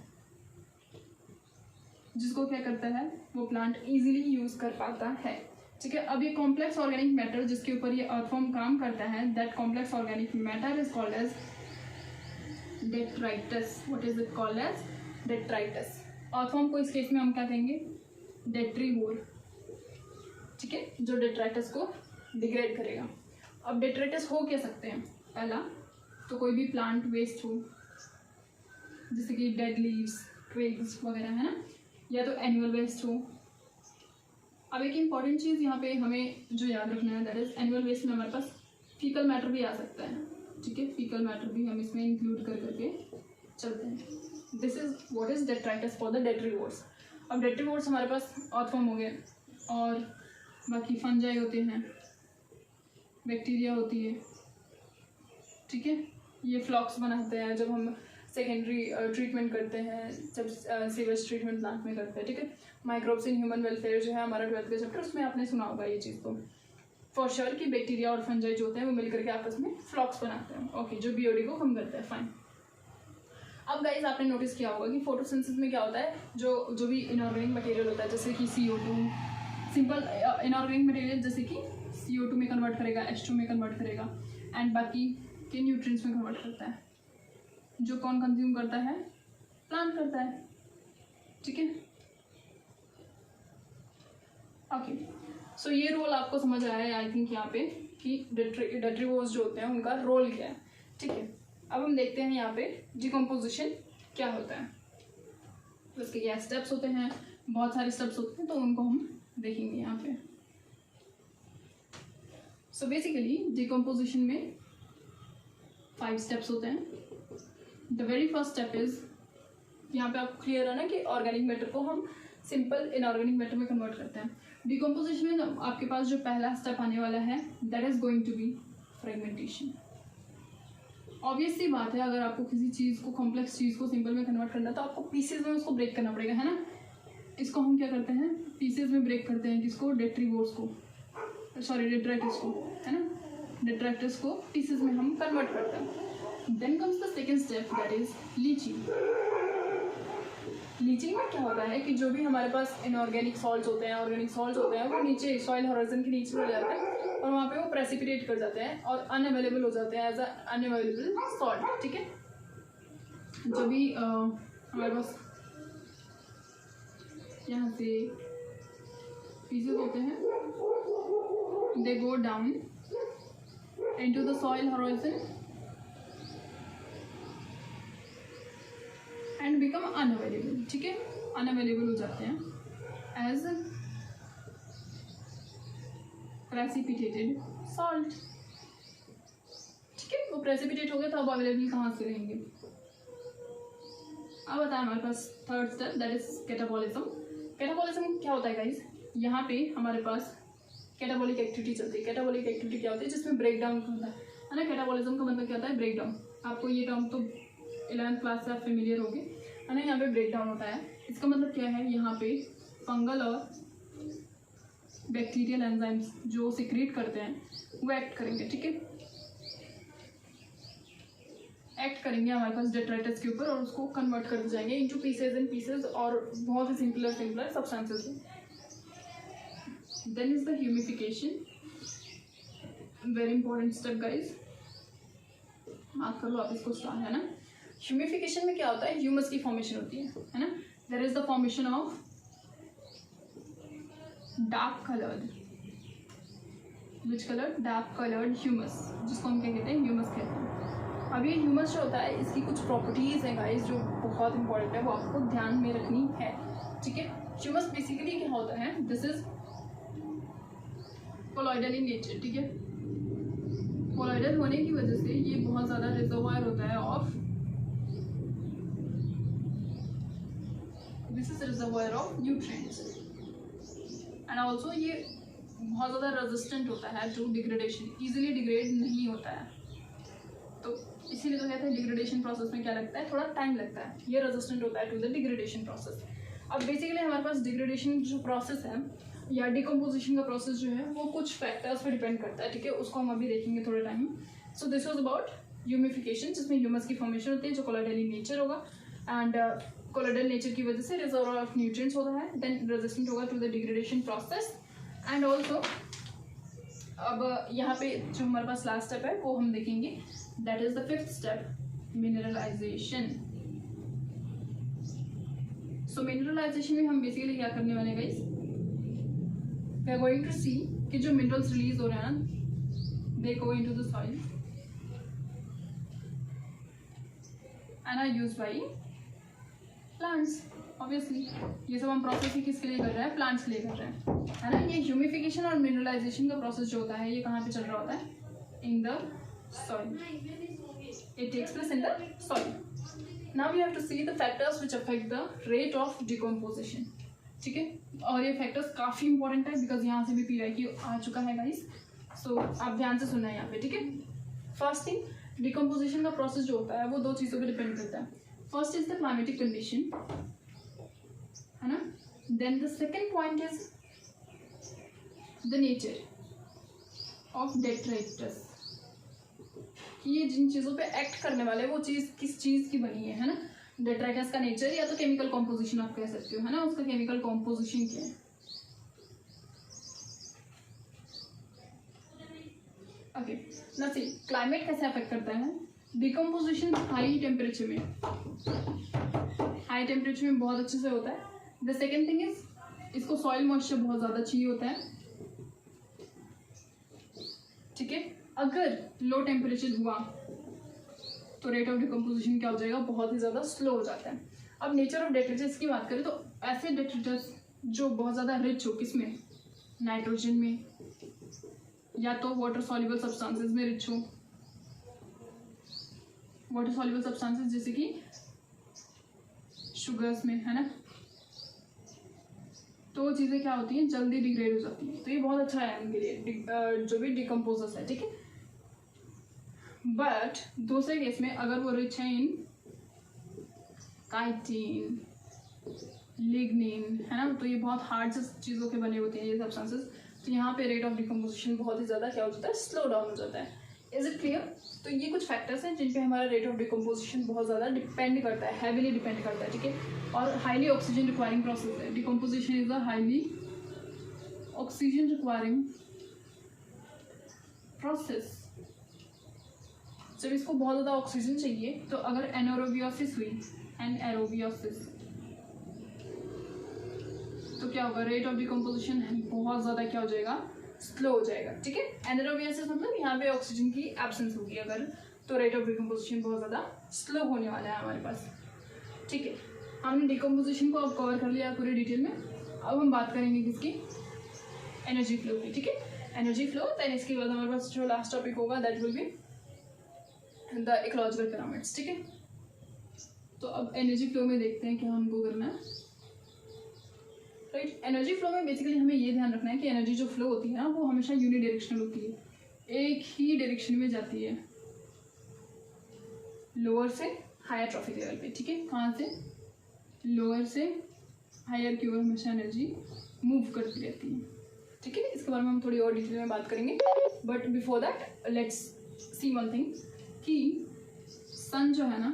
जिसको क्या करता है वो प्लांट इजीली यूज़ कर पाता है, ठीक है। अब ये कॉम्प्लेक्स ऑर्गेनिक मैटर जिसके ऊपर ये अर्थवर्म काम करता है, that complex organic matter is called as detritus. What is it called as? Detritus. Earthworm को इस केस में हम क्या कहेंगे, डेट्रीवोर, ठीक है, जो डेट्राइटस को डिग्रेड करेगा। अब डेट्राइटस हो क्या सकते हैं, पहला तो कोई भी प्लांट वेस्ट हो, जैसे कि डेड लीव्स, ट्विग्स वगैरह, है ना, या तो एनिमल वेस्ट हो। अब एक इम्पॉर्टेंट चीज़ यहाँ पे हमें जो याद रखना है, दैट इज एनिमल वेस्ट में हमारे पास फीकल मैटर भी आ सकता है, ठीक है, फीकल मैटर भी हम इसमें इंक्लूड कर करके चलते हैं। This is what is detritus for the detritivores. अब डेट्रीवोर्स हमारे पास अर्थवर्म हो गए, और बाकी फंजाई होते हैं, बैक्टीरिया होती है, ठीक है, ये फ्लॉक्स बनाते हैं जब हम सेकेंडरी ट्रीटमेंट करते हैं, जब सीवेज ट्रीटमेंट प्लांट में करते हैं, ठीक है। माइक्रोब्स इन ह्यूमन वेलफेयर जो है हमारा 12th का चैप्टर, उसमें आपने सुना होगा ये चीज़, तो फॉर श्योर कि बैक्टीरिया और फंजाई जो होते हैं वो मिलकर के आपस में फ्लॉक्स बनाते हैं, ओके, जो बीओडी को कम करता है, फाइन। अब गाइज आपने नोटिस किया होगा कि फोटोसिंथेसिस में क्या होता है, जो भी इनऑर्गेनिक मटेरियल होता है, जैसे कि CO2, सिंपल इनऑर्गेनिक मटेरियल जैसे कि CO2 में कन्वर्ट करेगा, H2 में कन्वर्ट करेगा, एंड बाकी के न्यूट्रिएंट्स में कन्वर्ट करता है। जो कौन कंज्यूम करता है, प्लांट करता है, ठीक है, ओके। सो ये रोल आपको समझ आया है आई थिंक यहाँ पे कि डेट्रीवोर्स जो होते हैं उनका रोल क्या है, ठीक है। अब हम देखते हैं यहाँ पे डिकम्पोजिशन क्या होता है, तो उसके क्या स्टेप्स होते हैं, बहुत सारे स्टेप्स होते हैं, तो उनको हम देखेंगे यहाँ पे। सो बेसिकली डिकम्पोजिशन में 5 स्टेप्स होते हैं। The very first step is, यहाँ पे आपको क्लियर है ना कि ऑर्गेनिक मैटर को हम सिंपल इनऑर्गेनिक मैटर में कन्वर्ट करते हैं। डिकम्पोजिशन में आपके पास जो पहला स्टेप आने वाला है, that is going to be fragmentation. Obvious सी बात है, अगर आपको किसी चीज़ को, कॉम्प्लेक्स चीज़ को सिंपल में कन्वर्ट करना है तो आपको पीसेज में उसको ब्रेक करना पड़ेगा, है ना। इसको हम क्या करते हैं, पीसेज में ब्रेक करते हैं, किसको, डेट्रीवोर्स को, सॉरी डेट्राइटस को, है ना, डेट्राइटस को पीसेज में हम कन्वर्ट करते हैं। Then comes the second step, that is leaching. Leaching में क्या होता है कि जो भी हमारे पास इनऑर्गेनिक सॉल्ट्स होते हैं, ऑर्गेनिक सॉल्ट्स होते हैं, वो नीचे सॉइल हॉराइजन के नीचे हो जाते हैं और वहाँ पे वो प्रेसिपिटेट कर जाते हैं और अनअवेलेबल हो जाते हैं एज अ अनअवेलेबल सॉल्ट, ठीक है। जो भी हमारे पास यहाँ से पीसेस होते हैं, they go down into the soil horizon and become unavailable, ठीक है, अनअवेलेबल हो जाते हैं एज प्रेसिपिटेटेड सॉल्ट, ठीक है। वो प्रेसिपिटेट हो गया तो अब अवेलेबल कहाँ से रहेंगे। अब बताएं हमारे पास third step, that is catabolism. Catabolism क्या होता है गाइज, यहाँ पे हमारे पास कैटाबॉलिक एक्टिविटी चलती है। कैटाबॉलिक एक्टिविटी क्या होती है, जिसमें ब्रेक डाउन होता है ना। कैटाबॉलिज्म का मतलब क्या होता है, ब्रेक डाउन। आपको ये टर्म तो 11th क्लास से आप फेमिलियर होगे, है ना। यहाँ पे ब्रेक डाउन होता है, इसका मतलब क्या है, यहाँ पे फंगल और बैक्टीरियल एंजाइम्स जो सिक्रीट करते हैं वो एक्ट करेंगे, ठीक है, एक्ट करेंगे हमारे पास डेट्राइटस के ऊपर और उसको कन्वर्ट कर जाएंगे इनटू पीसेज एंड पीसेज और बहुत ही सिंपलर सब्सटेंसेस में। Then is the humification, very important step guys, mark कर लो आप इसको, स्टार है ना। ह्यूमिफिकेशन में क्या होता है, ह्यूमस की फॉर्मेशन होती है ना। There is the formation of dark coloured which colour, dark coloured humus, जिसको हम क्या कहते हैं, ह्यूमस कहते हैं। अब ये ह्यूमस जो होता है इसकी कुछ प्रॉपर्टीज़ हैं गाइस जो बहुत इंपॉर्टेंट है, वो आपको ध्यान में रखनी है, ठीक है। ह्यूमस बेसिकली क्या होता है, this is colloidal in nature, ठीक है। कोलॉइडल होने की वजह से ये बहुत ज़्यादा रिजर्वायर होता है of, this is reservoir of nutrients, and also ये बहुत ज़्यादा रेजिस्टेंट होता है टू डिग्रेडेशन, इजीली डिग्रेड नहीं होता है, तो इसीलिए तो कहते हैं डिग्रेडेशन प्रोसेस में क्या लगता है, थोड़ा टाइम लगता है, ये रेजिस्टेंट होता है टू द डिग्रेडेशन प्रोसेस। अब बेसिकली हमारे पास डिग्रेडेशन जो प्रोसेस है या डिकम्पोजिशन का प्रोसेस जो है वो कुछ फैक्टर्स पे डिपेंड करता है, ठीक है, उसको हम अभी देखेंगे थोड़े टाइम में। So this was about humification, जिसमें ह्यूमस की फॉर्मेशन होती है जो कोलॉइडल इन नेचर होगा, एंड कोलॉइडल नेचर की वजह से रिजर्वायर ऑफ न्यूट्रिएंट्स होता है, देन रेजिस्टेंट होगा to the degradation process, and also अब यहाँ पे जो हमारे पास लास्ट स्टेप है वो हम देखेंगे, that is the fifth step, mineralization. So mineralization में हम बेसिकली क्या करने वाले guys, we are going to see कि जो मिनरल्स रिलीज हो रहे हैं they go into the soil and are used by plants. Obviously ये सब हम प्रोसेस ही किसके लिए कर रहे हैं, प्लांट्स के लिए कर रहे हैं, है ना। ये ह्यूमिफिकेशन और मिनरलाइजेशन का प्रोसेस जो होता है ये कहाँ पे चल रहा होता है, in the soil, it takes place in the soil. Now we have to see the factors which affect the rate of decomposition, ठीक है, और ये फैक्टर्स काफ़ी इंपॉर्टेंट है बिकॉज यहाँ से भी PYQ आ चुका है गाइस, सो आप ध्यान से सुनना है यहाँ पे, ठीक है। फर्स्ट थिंग, डिकम्पोजिशन का प्रोसेस जो होता है वो दो चीज़ों पे डिपेंड करता है, first is the climatic condition, है ना, then the second point is the nature of detritus, कि ये जिन चीज़ों पे एक्ट करने वाले वो चीज़ किस चीज़ की बनी है ना। डेट्राइटस का नेचर या तो केमिकल कॉम्पोजिशन आप कह सकते हो, है ना, उसका केमिकल कॉम्पोजिशन क्या है। ओके, ना सी क्लाइमेट कैसे अफेक्ट करता है, डिकम्पोजिशन हाई टेम्परेचर में, हाई टेम्परेचर में बहुत अच्छे से होता है। द सेकेंड थिंग इज इसको सॉइल मॉइस्चर बहुत ज़्यादा चाहिए होता है, ठीक है। अगर लो टेम्परेचर हुआ तो रेट ऑफ डिकम्पोजिशन क्या हो जाएगा, बहुत ही ज़्यादा स्लो हो जाता है। अब नेचर ऑफ डेट्रिटस की बात करें तो ऐसे डेट्रिटस जो बहुत ज़्यादा रिच हो, किसमें, नाइट्रोजन में, या तो वाटर सॉल्युबल सब्सटेंसेस में रिच हो, वाटर सॉल्युबल सब्सटेंसेस जैसे कि शुगर्स में, है ना, तो वो चीज़ें क्या होती हैं, जल्दी डिग्रेड हो जाती हैं, तो ये बहुत अच्छा है उनके लिए जो भी डिकम्पोजर्स है, ठीक है। बट दूसरे केस में अगर वो रिच है इन काइटिन, लिग्निन, है ना, तो ये बहुत हार्ड से चीज़ों के बने होते हैं ये सब्सटेंसेस, तो यहाँ पे रेट ऑफ डिकम्पोजिशन बहुत ही ज़्यादा क्या हो जाता है, स्लो डाउन हो जाता है। Is it clear. तो ये कुछ फैक्टर्स हैं जिन पे हमारा रेट ऑफ डिकम्पोजिशन बहुत ज़्यादा डिपेंड करता है, हैवीली डिपेंड करता है, ठीक है। और हाईली ऑक्सीजन रिक्वायरिंग प्रोसेस है, decomposition is a highly oxygen requiring process. जब इसको बहुत ज़्यादा ऑक्सीजन चाहिए तो अगर एनारोबियोसिस हुई, एनारोबियोसिस, तो क्या होगा, रेट ऑफ डिकम्पोजिशन बहुत ज़्यादा क्या हो जाएगा, स्लो हो जाएगा, ठीक है। एनारोबियोसिस मतलब यहाँ पे ऑक्सीजन की एब्सेंस होगी अगर, तो रेट ऑफ डिकम्पोजिशन बहुत ज़्यादा स्लो होने वाला है हमारे पास, ठीक है। हमने डिकम्पोजिशन को अब कवर कर लिया पूरे डिटेल में। अब हम बात करेंगे किसकी, एनर्जी फ्लो की, ठीक है, एनर्जी फ्लो। दैन इसके बाद हमारे पास जो लास्ट टॉपिक होगा that will be the ecological pyramids, ठीक है। तो अब एनर्जी फ्लो में देखते हैं क्या हमको करना है, राइट। एनर्जी फ्लो में बेसिकली हमें ये ध्यान रखना है कि एनर्जी जो फ्लो होती है ना वो हमेशा यूनिडायरेक्शनल होती है, एक ही डायरेक्शन में जाती है, लोअर से हायर ट्रॉफिक लेवल पे, ठीक है। कहाँ से, लोअर से हायर की ओर हमेशा एनर्जी मूव करती रहती है, ठीक है। इसके बारे में हम थोड़ी और डिटेल में बात करेंगे, but before that let's see one thing कि सन जो है ना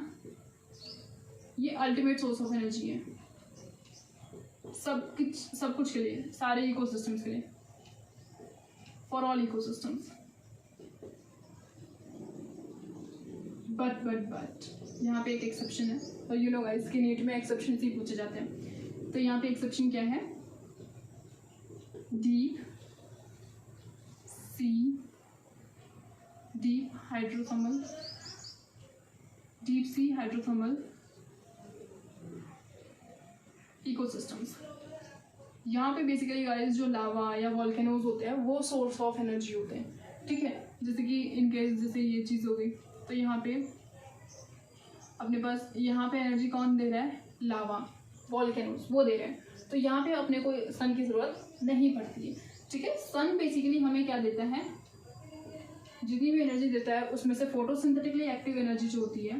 ये अल्टीमेट सोर्स ऑफ एनर्जी है सब कुछ के लिए, सारे इकोसिस्टम्स के लिए, फॉर ऑल इकोसिस्टम्स। बट यहाँ पे एक एक्सेप्शन है, और यू नो गाइस के नीट में एक्सेप्शन ही पूछे जाते हैं। तो यहाँ पे एक्सेप्शन क्या है, deep sea deep sea hydrothermal ecosystems. यहाँ पे बेसिकली गाइस जो लावा या वॉल्केनोज होते हैं वो सोर्स ऑफ एनर्जी होते हैं, ठीक है। जैसे कि इनकेस जैसे ये चीज़ हो गई तो यहाँ पे अपने पास यहाँ पे एनर्जी कौन दे रहा है, लावा वॉल्केनोज वो दे रहे हैं, तो यहाँ पे अपने को सन की ज़रूरत नहीं पड़ती है, ठीक है। सन बेसिकली हमें क्या देता है, जितनी भी एनर्जी देता है उसमें से फोटोसिंथेटिकली एक्टिव एनर्जी जो होती है,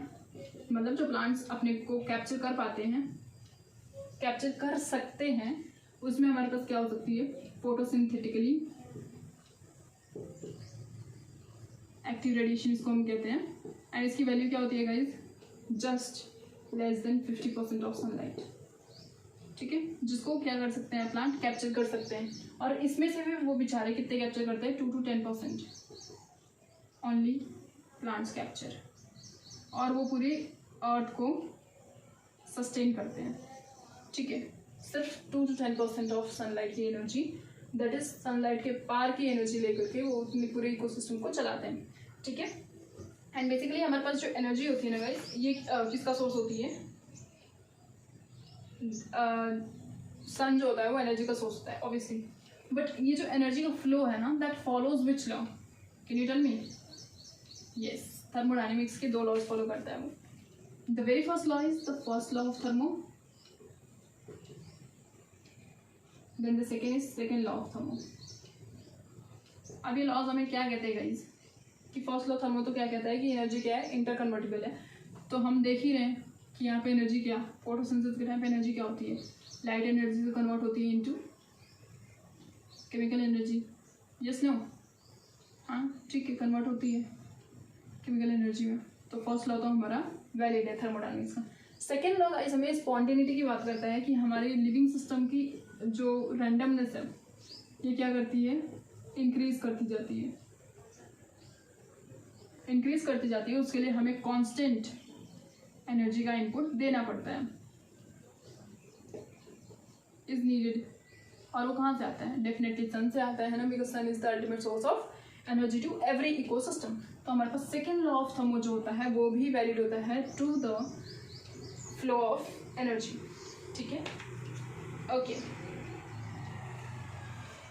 मतलब जो प्लांट्स अपने को कैप्चर कर पाते हैं, कैप्चर कर सकते हैं, उसमें हमारे पास क्या हो सकती है, फोटोसिंथेटिकली एक्टिव रेडिएशन इसको हम कहते हैं। एंड इसकी वैल्यू क्या होती है guys, just less than 50% of sunlight, ठीक है, जिसको क्या कर सकते हैं प्लांट कैप्चर कर सकते हैं। और इसमें से भी वो बेचारे कितने कैप्चर करते हैं, 2 to 10% ओनली प्लांट्स कैप्चर, और वो पूरी अर्थ को सस्टेन करते हैं, ठीक है। सिर्फ 2 to 10% ऑफ सनलाइट की एनर्जी, दैट इज सनलाइट के पार की एनर्जी लेकर के वो अपने पूरे इकोसिस्टम को चलाते हैं, ठीक है। एंड बेसिकली हमारे पास जो एनर्जी होती है ना गाइस, ये किसका सोर्स होती है, सन जो होता है वो एनर्जी का सोर्स होता है ऑब्वियसली, बट ये जो एनर्जी का फ्लो है ना, that follows which law, can you tell me? Yes, thermodynamics के 2 लॉज फॉलो करता है वो। The very first law is the first law of thermo, then the second is second law of thermo. अब ये laws हमें क्या कहते हैं गाइज, कि फर्स्ट लॉ थर्मो तो क्या कहता है कि एनर्जी क्या है, इंटर कन्वर्टिबल है। तो हम देख ही रहे हैं कि यहाँ पे एनर्जी क्या, फोटोसिंथेसिस के टाइम पे एनर्जी क्या होती है, लाइट एनर्जी से कन्वर्ट होती है into chemical energy, yes no, हाँ ठीक है, कन्वर्ट होती है केमिकल एनर्जी में। तो फर्स्ट लॉ तो हमारा वैलिड है थर्मोडायनेमिक्स का। सेकेंड लॉ गाइस हमें स्पॉन्टेनिटी की बात करता है कि हमारे लिविंग सिस्टम की जो रैंडमनेस है ये क्या करती है, इंक्रीज करती जाती है, इंक्रीज करती जाती है। उसके लिए हमें कांस्टेंट एनर्जी का इनपुट देना पड़ता है, इज नीडेड। और वो कहाँ से आता है, डेफिनेटली सन से आता है ना, because sun is the ultimate source of energy to every ecosystem. तो हमारे पास सेकेंड लॉ ऑफ थर्मो जो होता है वो भी वैलिड होता है to the flow of energy, ठीक है, ओके।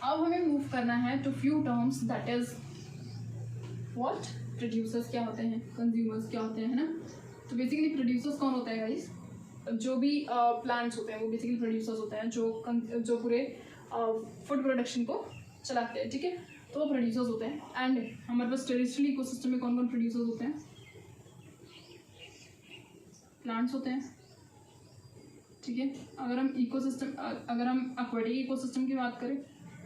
अब हमें मूव करना है to few terms, that is what, producers क्या होते हैं, कंज्यूमर्स क्या होते हैं, है ना। तो बेसिकली प्रोड्यूसर्स कौन होता है गाइस, जो भी प्लांट्स होते हैं वो बेसिकली प्रोड्यूसर्स होते हैं, जो पूरे फूड प्रोडक्शन को चलाते हैं, ठीक है, तो वो प्रोड्यूसर्स होते हैं। एंड हमारे पास टेरेस्ट्रियल इकोसिस्टम में कौन कौन प्रोड्यूसर्स होते हैं, प्लांट्स होते हैं, ठीक है। अगर हम एक्वेटिक इकोसिस्टम की बात करें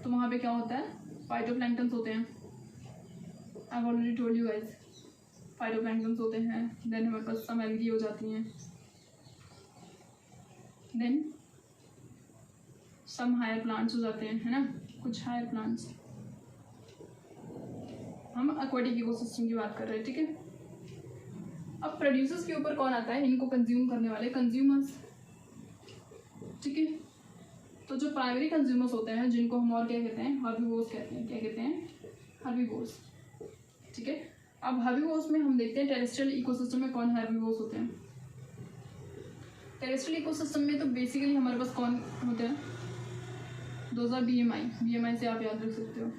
तो वहाँ पे क्या होता है, फाइटोप्लैंक्टन्स होते हैं, I have already told you guys, phytoplanktons होते हैं। देन हमारे पास सम एल्गी हो जाती हैं, देन सम हायर प्लांट्स हो जाते हैं, है ना, कुछ हायर प्लांट्स। हम एक्वेटिक इकोसिस्टम की बात कर रहे हैं, ठीक है। अब प्रोड्यूसर्स के ऊपर कौन आता है, इनको कंज्यूम करने वाले कंज्यूमर्स, ठीक है। तो जो प्राइमरी कंज्यूमर्स होते हैं जिनको हम और क्या कहते हैं, हर्बीवोर्स कहते हैं, क्या कहते हैं, हर्बीवोर्स, ठीक है। अब हर्बीवोर्स में हम देखते हैं टेरेस्ट्रियल इकोसिस्टम में कौन हर्बीवोर्स होते हैं। टेरेस्ट्रियल इकोसिस्टम में तो बेसिकली हमारे पास कौन होते हैं, दोज आर BMI से आप याद रख सकते हो,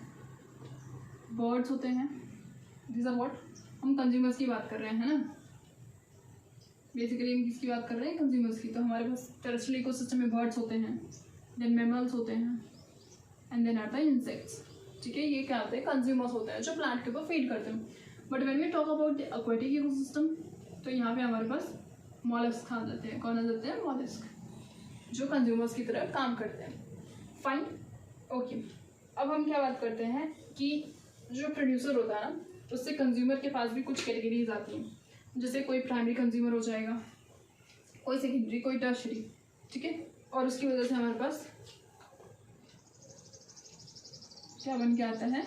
बर्ड्स होते हैं, दिस आर व्हाट, हम कंज्यूमर्स की बात कर रहे हैं, है ना, बेसिकली हम किसकी बात कर रहे हैं, कंज्यूमर्स की। तो हमारे पास टेरेस्ट्रियल इकोसिस्टम में बर्ड्स होते हैं, देन मैमल्स होते हैं, एंड देन आता है इंसेक्ट्स, ठीक है। ये क्या होते हैं, कंज्यूमर्स होते हैं जो प्लांट के ऊपर फीड करते हैं। But when we talk about the aquatic ecosystem तो यहाँ पे हमारे पास मॉलस्क आ जाते हैं, कौन आ जाते हैं, मॉलस्क, जो कंज्यूमर्स की तरह काम करते हैं, फाइन, ओके। अब हम क्या बात करते हैं कि जो प्रोड्यूसर होता है ना, उससे कंज्यूमर के पास भी कुछ कैटेगरीज आती हैं, जैसे कोई प्राइमरी कंज्यूमर हो जाएगा, कोई सेकेंडरी, कोई टर्शरी, ठीक है। और उसकी वजह से हमारे पास क्या बन के आता है,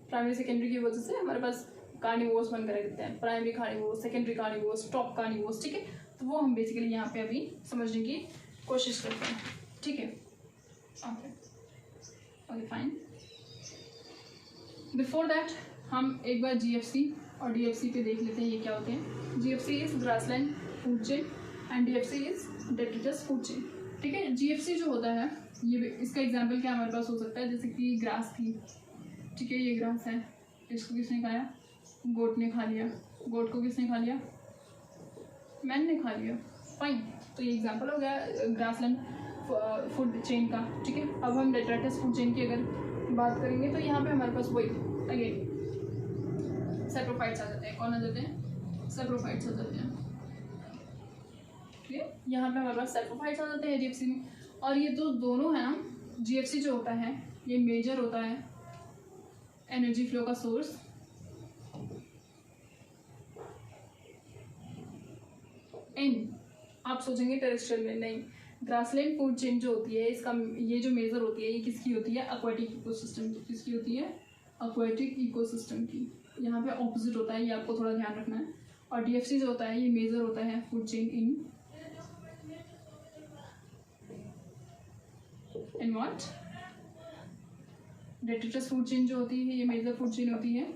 प्राइमरी सेकेंडरी की वजह से हमारे पास कार्निवोर्स बन कर रहते हैं, primary carnivores, secondary carnivores, top carnivores, ठीक है। तो वो हम बेसिकली यहाँ पे अभी समझने की कोशिश करते हैं, ठीक है, ओके फाइन। बिफोर दैट हम एक बार GFC और DFC पे देख लेते हैं ये क्या होते हैं। GFC is grassland food chain and DFC is detritus food chain. ठीक है, GFC जो होता है ये, इसका एग्जांपल क्या हमारे पास हो सकता है, जैसे कि ग्रास थी। ठीक है, ये ग्रास है, इसको किसने खाया, गोट ने खा लिया। गोट को किसने खा लिया, मैन ने खा लिया। फाइन, तो ये एग्जांपल हो गया ग्रासलैंड फूड चेन का। ठीक है, अब हम डेट्रिटस फूड चेन की अगर बात करेंगे तो यहाँ पे हमारे पास वही अगेन सैप्रोफाइट्स आ जाते हैं। कौन आ जाते हैं, सैप्रोफाइट्स आ जाते हैं। ठीक है, यहाँ पे हमारे पास सैप्रोफाइट्स आ जाते हैं GFC में। और ये दोनों है ना, GFC जो होता है ये मेजर होता है एनर्जी फ्लो का सोर्स। आप सोचेंगे टेरेस्ट्रियल में, नहीं, ग्रासलैंड फूड चेन जो होती है इसका ये जो मेजर होती है ये किसकी होती है, एक्वाटिक इकोसिस्टम की। किसकी होती है, एक्वाटिक इकोसिस्टम की। यहाँ पे ऑपोजिट होता है, ये आपको थोड़ा ध्यान रखना है। और DFC जो होता है ये मेजर होता है food chain in what, detritus food chain जो होती है ये मेजर फूड चेन होती है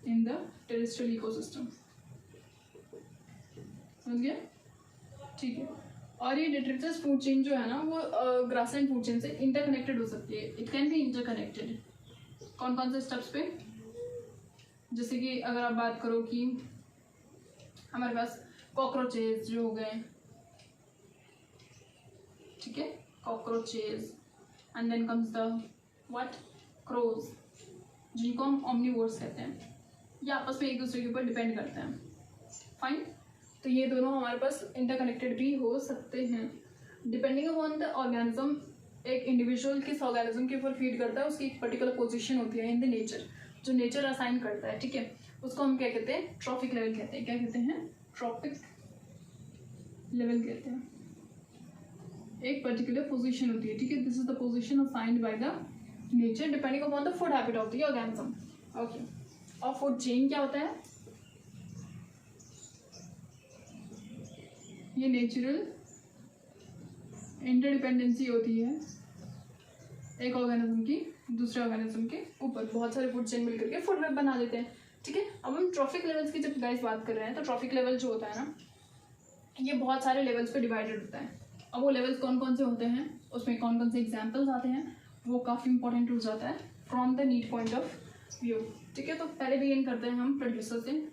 इन द टेरेस्ट्रियल इकोसिस्टम। समझ गया, ठीक है। और ये डेट्रिटस फूड चेन जो है ना वो ग्रासलैंड फूड चेन से इंटरकनेक्टेड हो सकती है। इट कैन बी इंटरकनेक्टेड कौन कौन से स्टेप्स पे, जैसे कि अगर आप बात करो कि हमारे पास कॉकरोचेज जो हो गए, ठीक है, cockroaches and then comes the what, crows, जिनको हम ओमनिवोर्स कहते हैं। ये आपस में एक दूसरे के ऊपर डिपेंड करते हैं। फाइन, तो ये दोनों हमारे पास इंटरकनेक्टेड भी हो सकते हैं डिपेंडिंग अपॉन द ऑर्गेनिज्म। एक इंडिविजुअल किस ऑर्गेनिज्म के ऊपर फीड करता है उसकी एक पर्टिकुलर पोजीशन होती है इन द नेचर, जो नेचर असाइन करता है। ठीक है, उसको हम क्या कहते हैं, ट्रॉफिक लेवल कहते हैं। क्या कहते हैं, ट्रॉफिक लेवल कहते हैं। एक पर्टिकुलर पोजीशन होती है। ठीक है, this is the position assigned by the nature depending upon the food habit of the organism. Okay, और फूड चेन क्या होता है, ये नेचुरल इंटरडिपेंडेंसी होती है एक ऑर्गेनिज्म की दूसरे ऑर्गेनिज्म के ऊपर। बहुत सारे फूड चेन मिलकर के फूड वेब बना देते हैं। ठीक है, अब हम ट्रॉफिक लेवल्स की जब गाइस बात कर रहे हैं तो ट्रॉफिक लेवल जो होता है ना ये बहुत सारे लेवल्स पे डिवाइडेड होता है। अब वो लेवल्स कौन कौन से होते हैं, उसमें कौन कौन से एग्जाम्पल्स आते हैं, वो काफ़ी इंपॉर्टेंट हो जाता है from the need point of view. ठीक है, तो पहले बिगिन करते हैं हम प्रोड्यूसर से।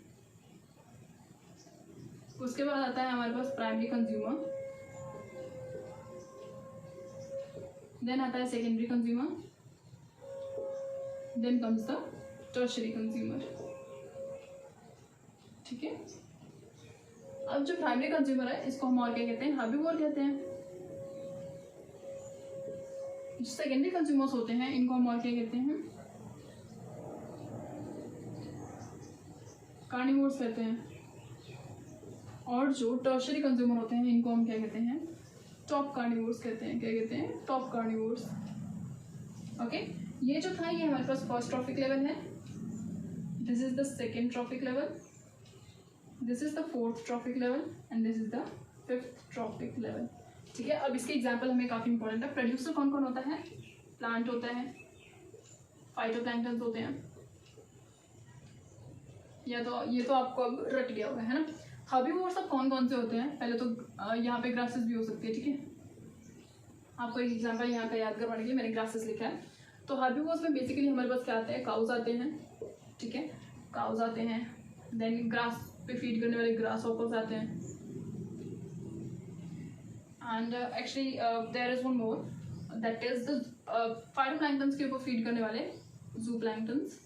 उसके बाद आता है हमारे पास प्राइमरी कंज्यूमर, देन आता है secondary consumer, then comes the tertiary consumer. ठीक है, अब जो प्राइमरी कंज्यूमर है इसको हम और क्या कहते हैं, हर्बीवोर कहते हैं। जो सेकेंडरी कंज्यूमर्स होते हैं इनको हम और क्या कहते हैं, कार्निवोर्स कहते हैं। और जो टर्शियरी कंज्यूमर होते हैं इनको हम क्या कहते हैं, टॉप कार्निवोर्स कहते हैं। क्या कहते हैं, टॉप कार्निवोर्स। ओके, ये जो था ये हमारे पास फर्स्ट ट्रॉफिक लेवल है, this is the second trophic level, this is the fourth trophic level and this is the fifth trophic level. ठीक है, अब इसके एग्जाम्पल हमें काफ़ी इंपॉर्टेंट है। प्रोड्यूसर कौन कौन होता है, प्लांट होता है, फाइटोप्लैंक्टन्स होते हैं, या तो ये तो आपको अब रट गया होगा, है ना। हर्बीवोर्स अब कौन कौन से होते हैं, पहले तो यहाँ पे ग्रासेस भी हो सकती है। ठीक है, आपको एक एग्जांपल यहाँ का याद करवाने के लिए मैंने ग्रासेस लिखा है। तो हर्बीवोर्स में बेसिकली हमारे पास क्या आते हैं, काउज आते हैं। ठीक है, काउज आते हैं, देन ग्रास पे फीड करने वाले ग्रास हॉपर्स आते हैं, and actually there is one more, that is the phytoplanktons के ऊपर फीड करने वाले जूप्लैंक्टन्स।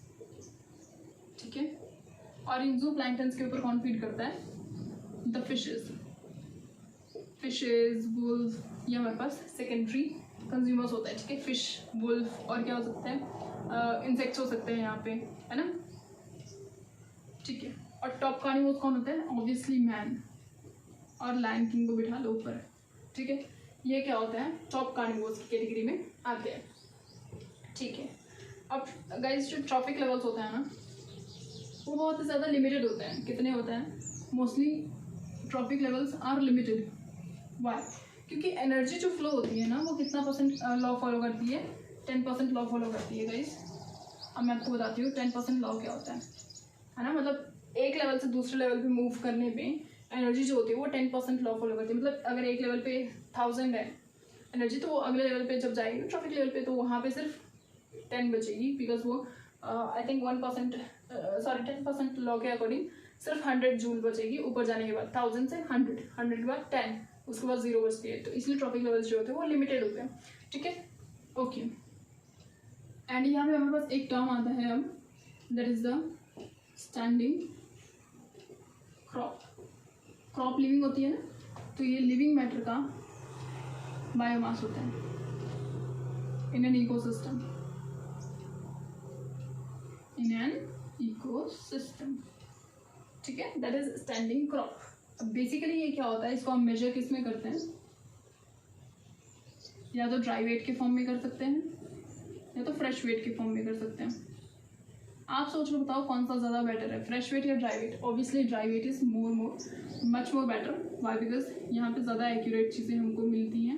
ठीक है, और इन जूप्लैंक्टन्स के ऊपर कौन फीड करता है, द फिशेज, वुल्फ, ये हमारे पास सेकेंडरी कंज्यूमर्स होता है। ठीक है, फिश, वुल्फ, और क्या हो सकता है, इंसेक्ट्स हो सकते हैं यहाँ पे, है ना। ठीक है, और टॉप कार्निवोर्स कौन होते हैं, ऑब्वियसली मैन, और लायन किंग को बिठा लो ऊपर। ठीक है, ये क्या होता है, टॉप कार्निवोर्स की कैटेगरी में आते हैं। ठीक है, अब गाइस जो ट्रॉफिक लेवल्स होते हैं ना वो बहुत ही ज़्यादा लिमिटेड होते हैं। कितने होते हैं, mostly trophic levels are limited. Why, क्योंकि एनर्जी जो फ्लो होती है ना वो कितना परसेंट लॉ फॉलो करती है, 10% लॉ फॉलो करती है गाइस। अब मैं आपको बताती हूँ 10% लॉ क्या होता है। है ना, मतलब एक लेवल से दूसरे लेवल पे मूव करने पे एनर्जी जो होती है वो 10% लॉ फॉलो करती है। मतलब अगर एक लेवल पे 1000 है एनर्जी, तो वो अगले लेवल पे जब जाएगी ट्रॉपिक लेवल पे, तो वहाँ पे सिर्फ 10 बचेगी, बिकॉज वो आई थिंक 10% लॉ के अकॉर्डिंग सिर्फ 100 जूल बचेगी ऊपर जाने के बाद। 1000 से 100 के बाद 10, उसके बाद 0 बचती है। तो इसलिए ट्रॉपिक लेवल्स जो होते हैं वो लिमिटेड होते हैं, ठीक है, ओके। एंड यहाँ पे हमारे पास एक टर्म आता है अब, that is the standing crop. Crop living होती है ना, तो ये लिविंग मैटर का बायोमास होता है in an ecosystem, in an ecosystem, ठीक है, दैट इज स्टैंडिंग क्रॉप। अब बेसिकली ये क्या होता है, इसको हम मेजर किस में करते हैं, या तो ड्राई वेट के फॉर्म में कर सकते हैं या तो फ्रेश वेट के फॉर्म में कर सकते हैं। आप सोच लो, बताओ कौन सा ज़्यादा बेटर है, फ्रेश वेट या dry weight? Obviously dry weight is much more better. Why? Because यहाँ पे ज़्यादा एक्यूरेट चीज़ें हमको मिलती हैं,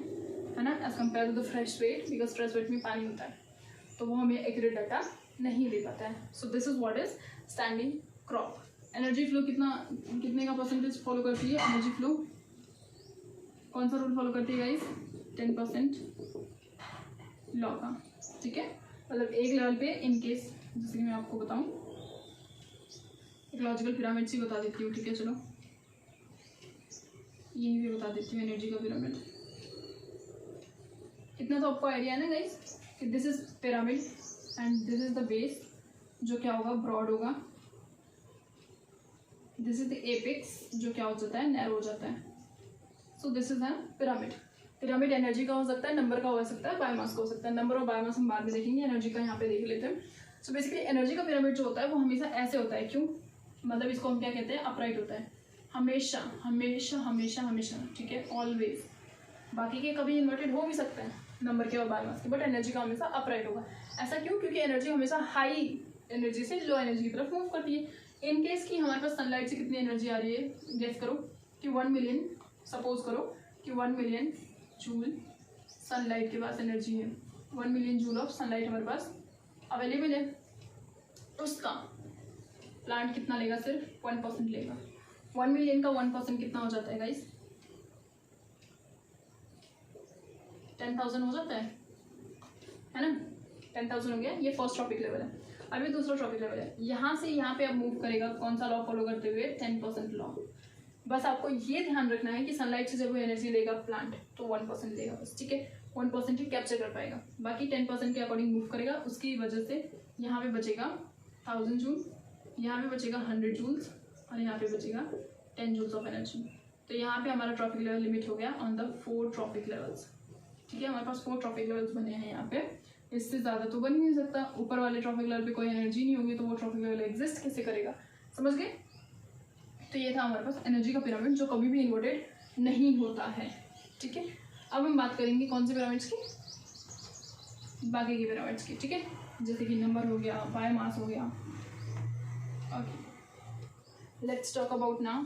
है ना, as compare to the fresh weight, because fresh weight में पानी होता है तो वो हमें एक्यूरेट डाटा नहीं दे पाता है। So this is what is standing crop. Energy flow कितने का परसेंटेज फॉलो करती है? एनर्जी फ्लो कौन सा रूल फॉलो करती है गाइस? 10% लॉ का, ठीक है। मतलब एक लेवल पे इन केस, जैसे कि मैं आपको बताऊं, एक लॉजिकल पिरामिड सी बता देती हूँ, ठीक है, चलो यही भी बता देती हूँ एनर्जी का पिरामिड। इतना तो आपको आइडिया है ना गाइस कि this is pyramid and this is the base, जो क्या होगा, ब्रॉड होगा। दिस इज द एपेक्स, जो क्या हो जाता है, नैरो हो जाता है। So this is a pyramid. Pyramid energy का हो सकता है, नंबर का हो सकता है, बायोमास का हो सकता है। नंबर और बायोमास हम बाद में देखेंगे, एनर्जी का यहाँ पे देख लेते हैं। सो बेसिकली एनर्जी का पिरामिड जो होता है वो हमेशा ऐसे होता है। क्यों? मतलब इसको हम क्या कहते हैं, अपराइट होता है, हमेशा हमेशा हमेशा हमेशा, ठीक है, ऑलवेज। बाकी के कभी इन्वर्टेड हो भी सकते हैं नंबर के और बायोमास के, बट एनर्जी का हमेशा अपराइट होगा। ऐसा क्यों? क्योंकि एनर्जी हमेशा हाई एनर्जी से लो एनर्जी की तरफ मूव करती है। इन केस की हमारे पास सनलाइट से कितनी एनर्जी आ रही है, गेस करो कि 1 मिलियन, सपोज करो कि 1 मिलियन जूल सनलाइट के पास एनर्जी है। 1 मिलियन जूल ऑफ सनलाइट हमारे पास अवेलेबल है। उसका प्लांट कितना लेगा? सिर्फ 1% लेगा। 1 मिलियन का 1% कितना हो जाता है गाइस? 10,000 हो जाता है ना, 10,000 हो गया। ये फर्स्ट टॉपिक लेवल है। अभी दूसरा टॉपिक लेवल है, यहाँ से यहाँ पे अब मूव करेगा कौन सा लॉ फॉलो करते हुए? 10% लॉ। बस आपको ये ध्यान रखना है कि सनलाइट से जब वो एनर्जी लेगा प्लांट तो 1% लेगा बस, ठीक है, 1% ही कैप्चर कर पाएगा, बाकी 10% के अकॉर्डिंग मूव करेगा। उसकी वजह से यहाँ पे बचेगा 1000 जूल, यहाँ पे बचेगा 100 जूल्स और यहाँ पे बचेगा 10 जूल्स ऑफ एनर्जी। तो यहाँ पे हमारा ट्रॉपिक लेवल लिमिट हो गया ऑन द 4 ट्रॉपिक लेवल्स, ठीक है। हमारे पास 4 ट्रॉपिक लेवल्स बने हैं यहाँ पे, इससे ज़्यादा तो बन ही नहीं सकता। ऊपर वाले ट्रॉपिक लेवल पे कोई एनर्जी नहीं होगी तो वो ट्रॉपिक लेवल एग्जिस्ट कैसे करेगा, समझ गए? तो ये था हमारे पास एनर्जी का पिरामिड, जो कभी भी इन्वर्टेड नहीं होता है, ठीक है। अब हम बात करेंगे कौन से पिरामिड्स की? बाकी के पिरामिड्स की, ठीक है, जैसे कि नंबर हो गया, बायोमास हो गया। Okay, let's talk about now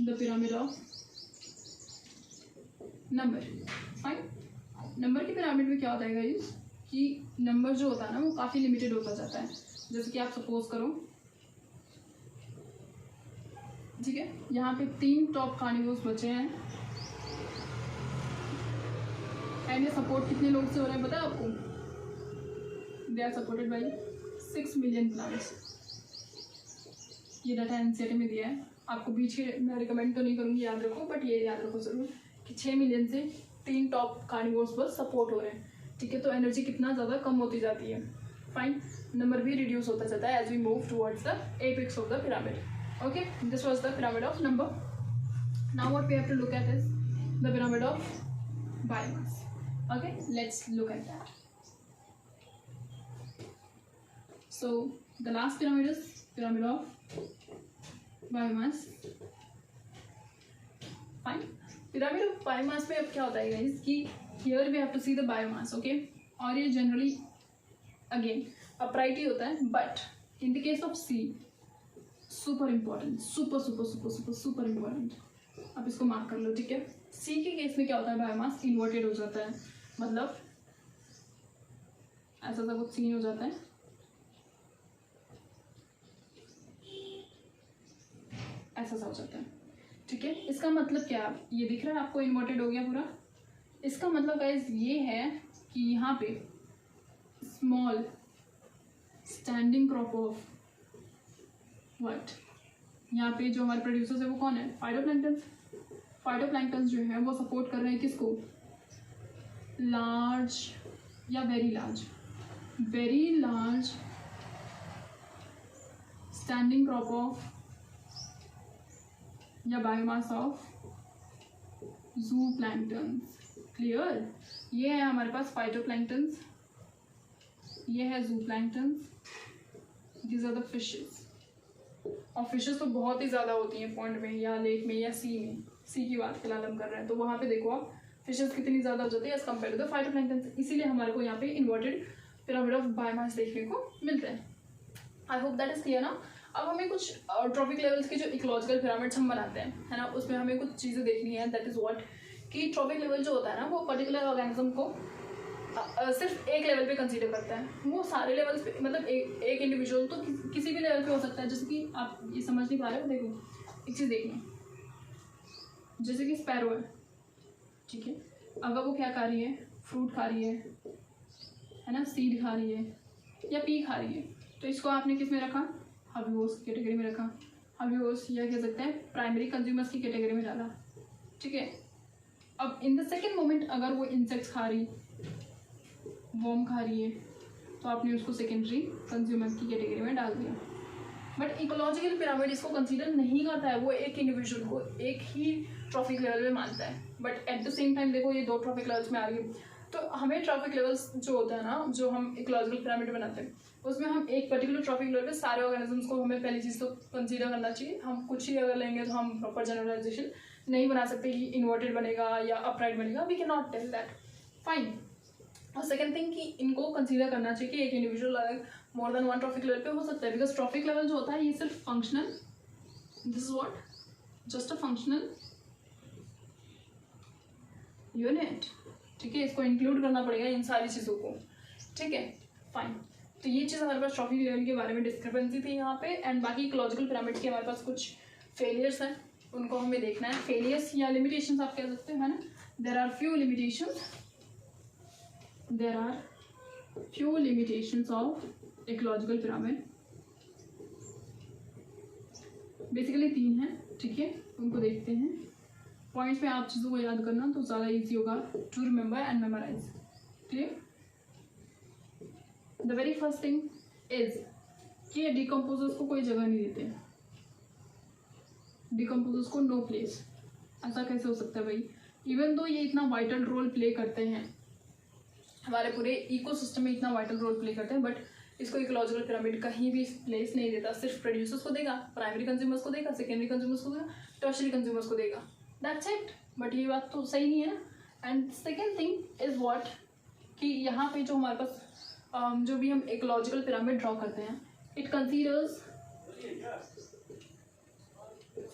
the pyramid of number. Fine. Number के पिरामिड में क्या होता है गाइस कि नंबर जो होता है ना वो काफ़ी लिमिटेड होता जाता है। जैसे कि आप सपोज करो, ठीक है, यहाँ पे 3 टॉप कार्निवोर्स बचे हैं एंड ये सपोर्ट कितने लोग से हो रहा है पता है आपको? They are supported by 6 million plants. ये डाटा एनसीईआरटी में दिया है आपको, बीच के मैं रिकमेंड तो नहीं करूँगी, याद रखो, बट ये याद रखो जरूर कि 6 मिलियन से 3 टॉप कार्निवोर्स बस सपोर्ट हो रहे हैं, ठीक है। तो एनर्जी कितना ज़्यादा कम होती जाती है। फाइन। नंबर भी रिड्यूस होता जाता है as we move towards the apex of the pyramid. Okay, this was the pyramid of number. Now what we have to look at is the pyramid of biomass. Okay, let's look at that. So the last pyramid is pyramid of biomass. Fine. Pyramid of biomass में अब क्या होता है guys कि here we have to see the biomass, okay? और ये generally again upright ही होता है, but in the case of C super important, super super super super super important, आप इसको मार्क कर लो, ठीक है। सी के केस में क्या होता है, बायोमास इन्वर्टेड हो जाता है, मतलब ऐसा सा कुछ सीन हो जाता है, ऐसा सा हो जाता है, ठीक है। इसका मतलब क्या है, ये दिख रहा है आपको, इन्वर्टेड हो गया पूरा। इसका मतलब गाइस ये है कि यहाँ पे small standing crop of what, यहाँ पे जो हमारे प्रोड्यूसर्स है वो कौन है, फाइटोप्लैंक्टन्स। फाइटोप्लैंक्टन्स जो है वो सपोर्ट कर रहे हैं किसको, लार्ज या very large standing crop of या बायोमास ऑफ जूप्लैंक्टन्स। क्लियर, ये है हमारे पास फाइटोप्लैंक्टन्स, ये है जूप्लैंक्टन्स, दीज आर द फिशेस। और फिशेस तो बहुत ही ज़्यादा होती हैं पॉन्ड में या लेक में या सी में, सी की बात फिलहाल हम कर रहे हैं, तो वहाँ पे देखो आप फिशेस कितनी ज़्यादा हो जाती है as compare to the phytoplanktons. इसीलिए हमारे को यहाँ पे इन्वर्टेड पिरामिड ऑफ बायोमास देखने को मिलता है। I hope that is clear ना। अब हमें कुछ ट्रॉपिक लेवल्स के जो इकोलॉजिकल पिरामिड्स हम बनाते हैं, है ना, उसमें हमें कुछ चीज़ें देखनी है। दैट इज़ व्हाट, कि ट्रॉपिक लेवल जो होता है ना वो पर्टिकुलर ऑर्गेनिज्म को सिर्फ एक लेवल पे कंसीडर करता है, वो सारे लेवल्स पे, मतलब एक इंडिविजुअल तो किसी भी लेवल पे हो सकता है। जैसे कि आप ये समझ नहीं पा रहे हो, देखो एक चीज़ देखनी, जैसे कि स्पैरो है, ठीक है, अगर वो क्या खा रही है, फ्रूट खा रही है ना, सीड खा रही है या पी खा रही है, तो इसको आपने किस में रखा, हर्बीवोर्स की कैटेगरी में रखा। हर्बीवोर्स या कह सकते हैं प्राइमरी कंज्यूमर्स की कैटेगरी में डाला, ठीक है। अब इन द सेकेंड मोमेंट अगर वो इंसेक्ट्स खा रही, वर्म खा रही है, तो आपने उसको सेकेंडरी कंज्यूमर्स की कैटेगरी में डाल दिया। बट इकोलॉजिकल पिरामिड इसको कंसीडर नहीं करता है, वो एक इंडिविजुअल को एक ही ट्रॉफिक लेवल में मानता है। But at the same time देखो ये 2 ट्रॉफिक लेवल्स में आ रही है, तो हमें ट्रॉफिक लेवल्स जो होता है ना, जो हम इकोलॉजिकल पिरामिड बनाते हैं, उसमें हम एक पर्टिकुलर ट्रॉफिक लेवल पे सारे ऑर्गेनिजम्स को हमें पहली चीज़ तो कंसीडर करना चाहिए। हम कुछ ही अगर लेंगे तो हम प्रॉपर जनरलाइजेशन नहीं बना सकते कि इन्वर्टेड बनेगा या अपराइट बनेगा, we can not tell that, fine. और सेकंड थिंग कि इनको कंसीडर करना चाहिए कि एक इंडिविजुअल अलग मोर देन 1 ट्रॉफिक लेवल पे हो सकता है, बिकॉज ट्रॉफिक लेवल जो होता है ये सिर्फ functional, this is what, just a functional unit, ठीक है। इसको इंक्लूड करना पड़ेगा इन सारी चीज़ों को, ठीक है, फाइन। तो ये चीज़ हमारे पास ट्रॉफिक लेवल के बारे में डिस्क्रिपेंसी थी यहाँ पे। एंड बाकी इकोलॉजिकल पिरामिड के हमारे पास कुछ फेलियर्स हैं, उनको हमें देखना है। फेलियर्स या लिमिटेशंस आप कह सकते हो, है ना। There are few limitations of ecological pyramid. Basically 3 हैं, ठीक है, उनको देखते हैं। पॉइंट्स में आप चीज़ों को याद करना तो ज़्यादा ईजी होगा to remember and memorise. Clear. The very first thing is कि ये डिकम्पोजर्स को कोई जगह नहीं देते, डिकम्पोजर्स को नो प्लेस। ऐसा कैसे हो सकता है भाई, इवन दो ये इतना वाइटल रोल प्ले करते हैं हमारे पूरे इकोसिस्टम में, इतना वाइटल रोल प्ले करते हैं, बट इसको इकोलॉजिकल पिरामिड कहीं भी प्लेस नहीं देता। सिर्फ प्रोड्यूसर्स को देगा, प्राइमरी कंज्यूमर्स को देगा, सेकेंडरी कंज्यूमर्स को देगा, टर्शरी कंज्यूमर्स को देगा, दैट्स इट। बट ये बात तो सही नहीं है ना। And second thing is what, कि यहाँ पे जो हमारे पास जो भी हम इकोलॉजिकल पिरामिड ड्रॉ करते हैं, it considers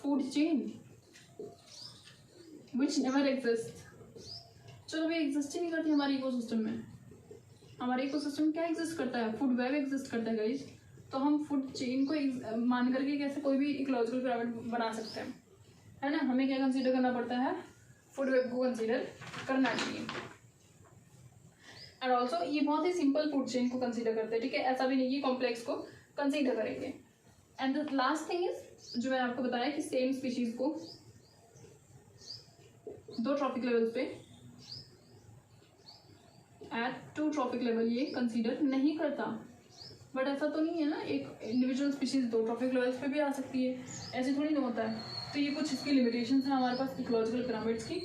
food chain which never exist, जो कभी एग्जिस्ट ही नहीं करती हमारे इकोसिस्टम में। हमारे इकोसिस्टम क्या एग्जिस्ट करता है, फूड वेब एग्जिस्ट करता है गाइस। तो हम फूड चेन को मान करके कैसे कोई भी इकोलॉजिकल पिरामिड बना सकते हैं, है ना। हमें क्या कंसीडर करना पड़ता है, फूड वेब को कंसीडर करना चाहिए। एंड ऑल्सो ये बहुत ही सिंपल फूड चेन को कंसीडर करते हैं, ठीक है, ऐसा भी नहीं कि कॉम्प्लेक्स को कंसीडर करेंगे। And the last thing is, जो मैंने आपको बताया कि सेम स्पीशीज को 2 ट्रॉपिक लेवल्स पे एट 2 ट्रॉपिक लेवल ये कंसीडर नहीं करता। बट ऐसा तो नहीं है ना, एक इंडिविजुअल स्पीशीज 2 ट्रॉपिक लेवल्स पे भी आ सकती है, ऐसे थोड़ी ना होता है। तो ये कुछ इसकी लिमिटेशंस हैं हमारे पास इकोलॉजिकल पिरामिड्स की।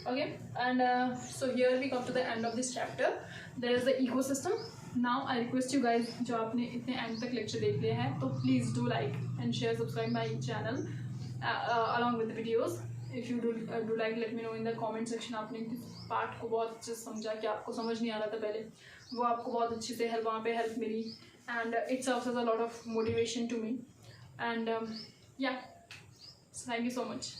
Okay, and so here we come to the end of this chapter, there is the ecosystem. Now I request you guys, जो आपने इतने एंड तक लेक्चर देख लिया है, तो please do like and share, subscribe my channel along with the videos. If you do like, let me know in the comment section आपने किस पार्ट को बहुत अच्छे से समझा, कि आपको समझ नहीं आ रहा था पहले, वो आपको बहुत अच्छे से वहाँ पे हेल्प मिली। And it serves as a lot of motivation to me. And yeah, thank you so much.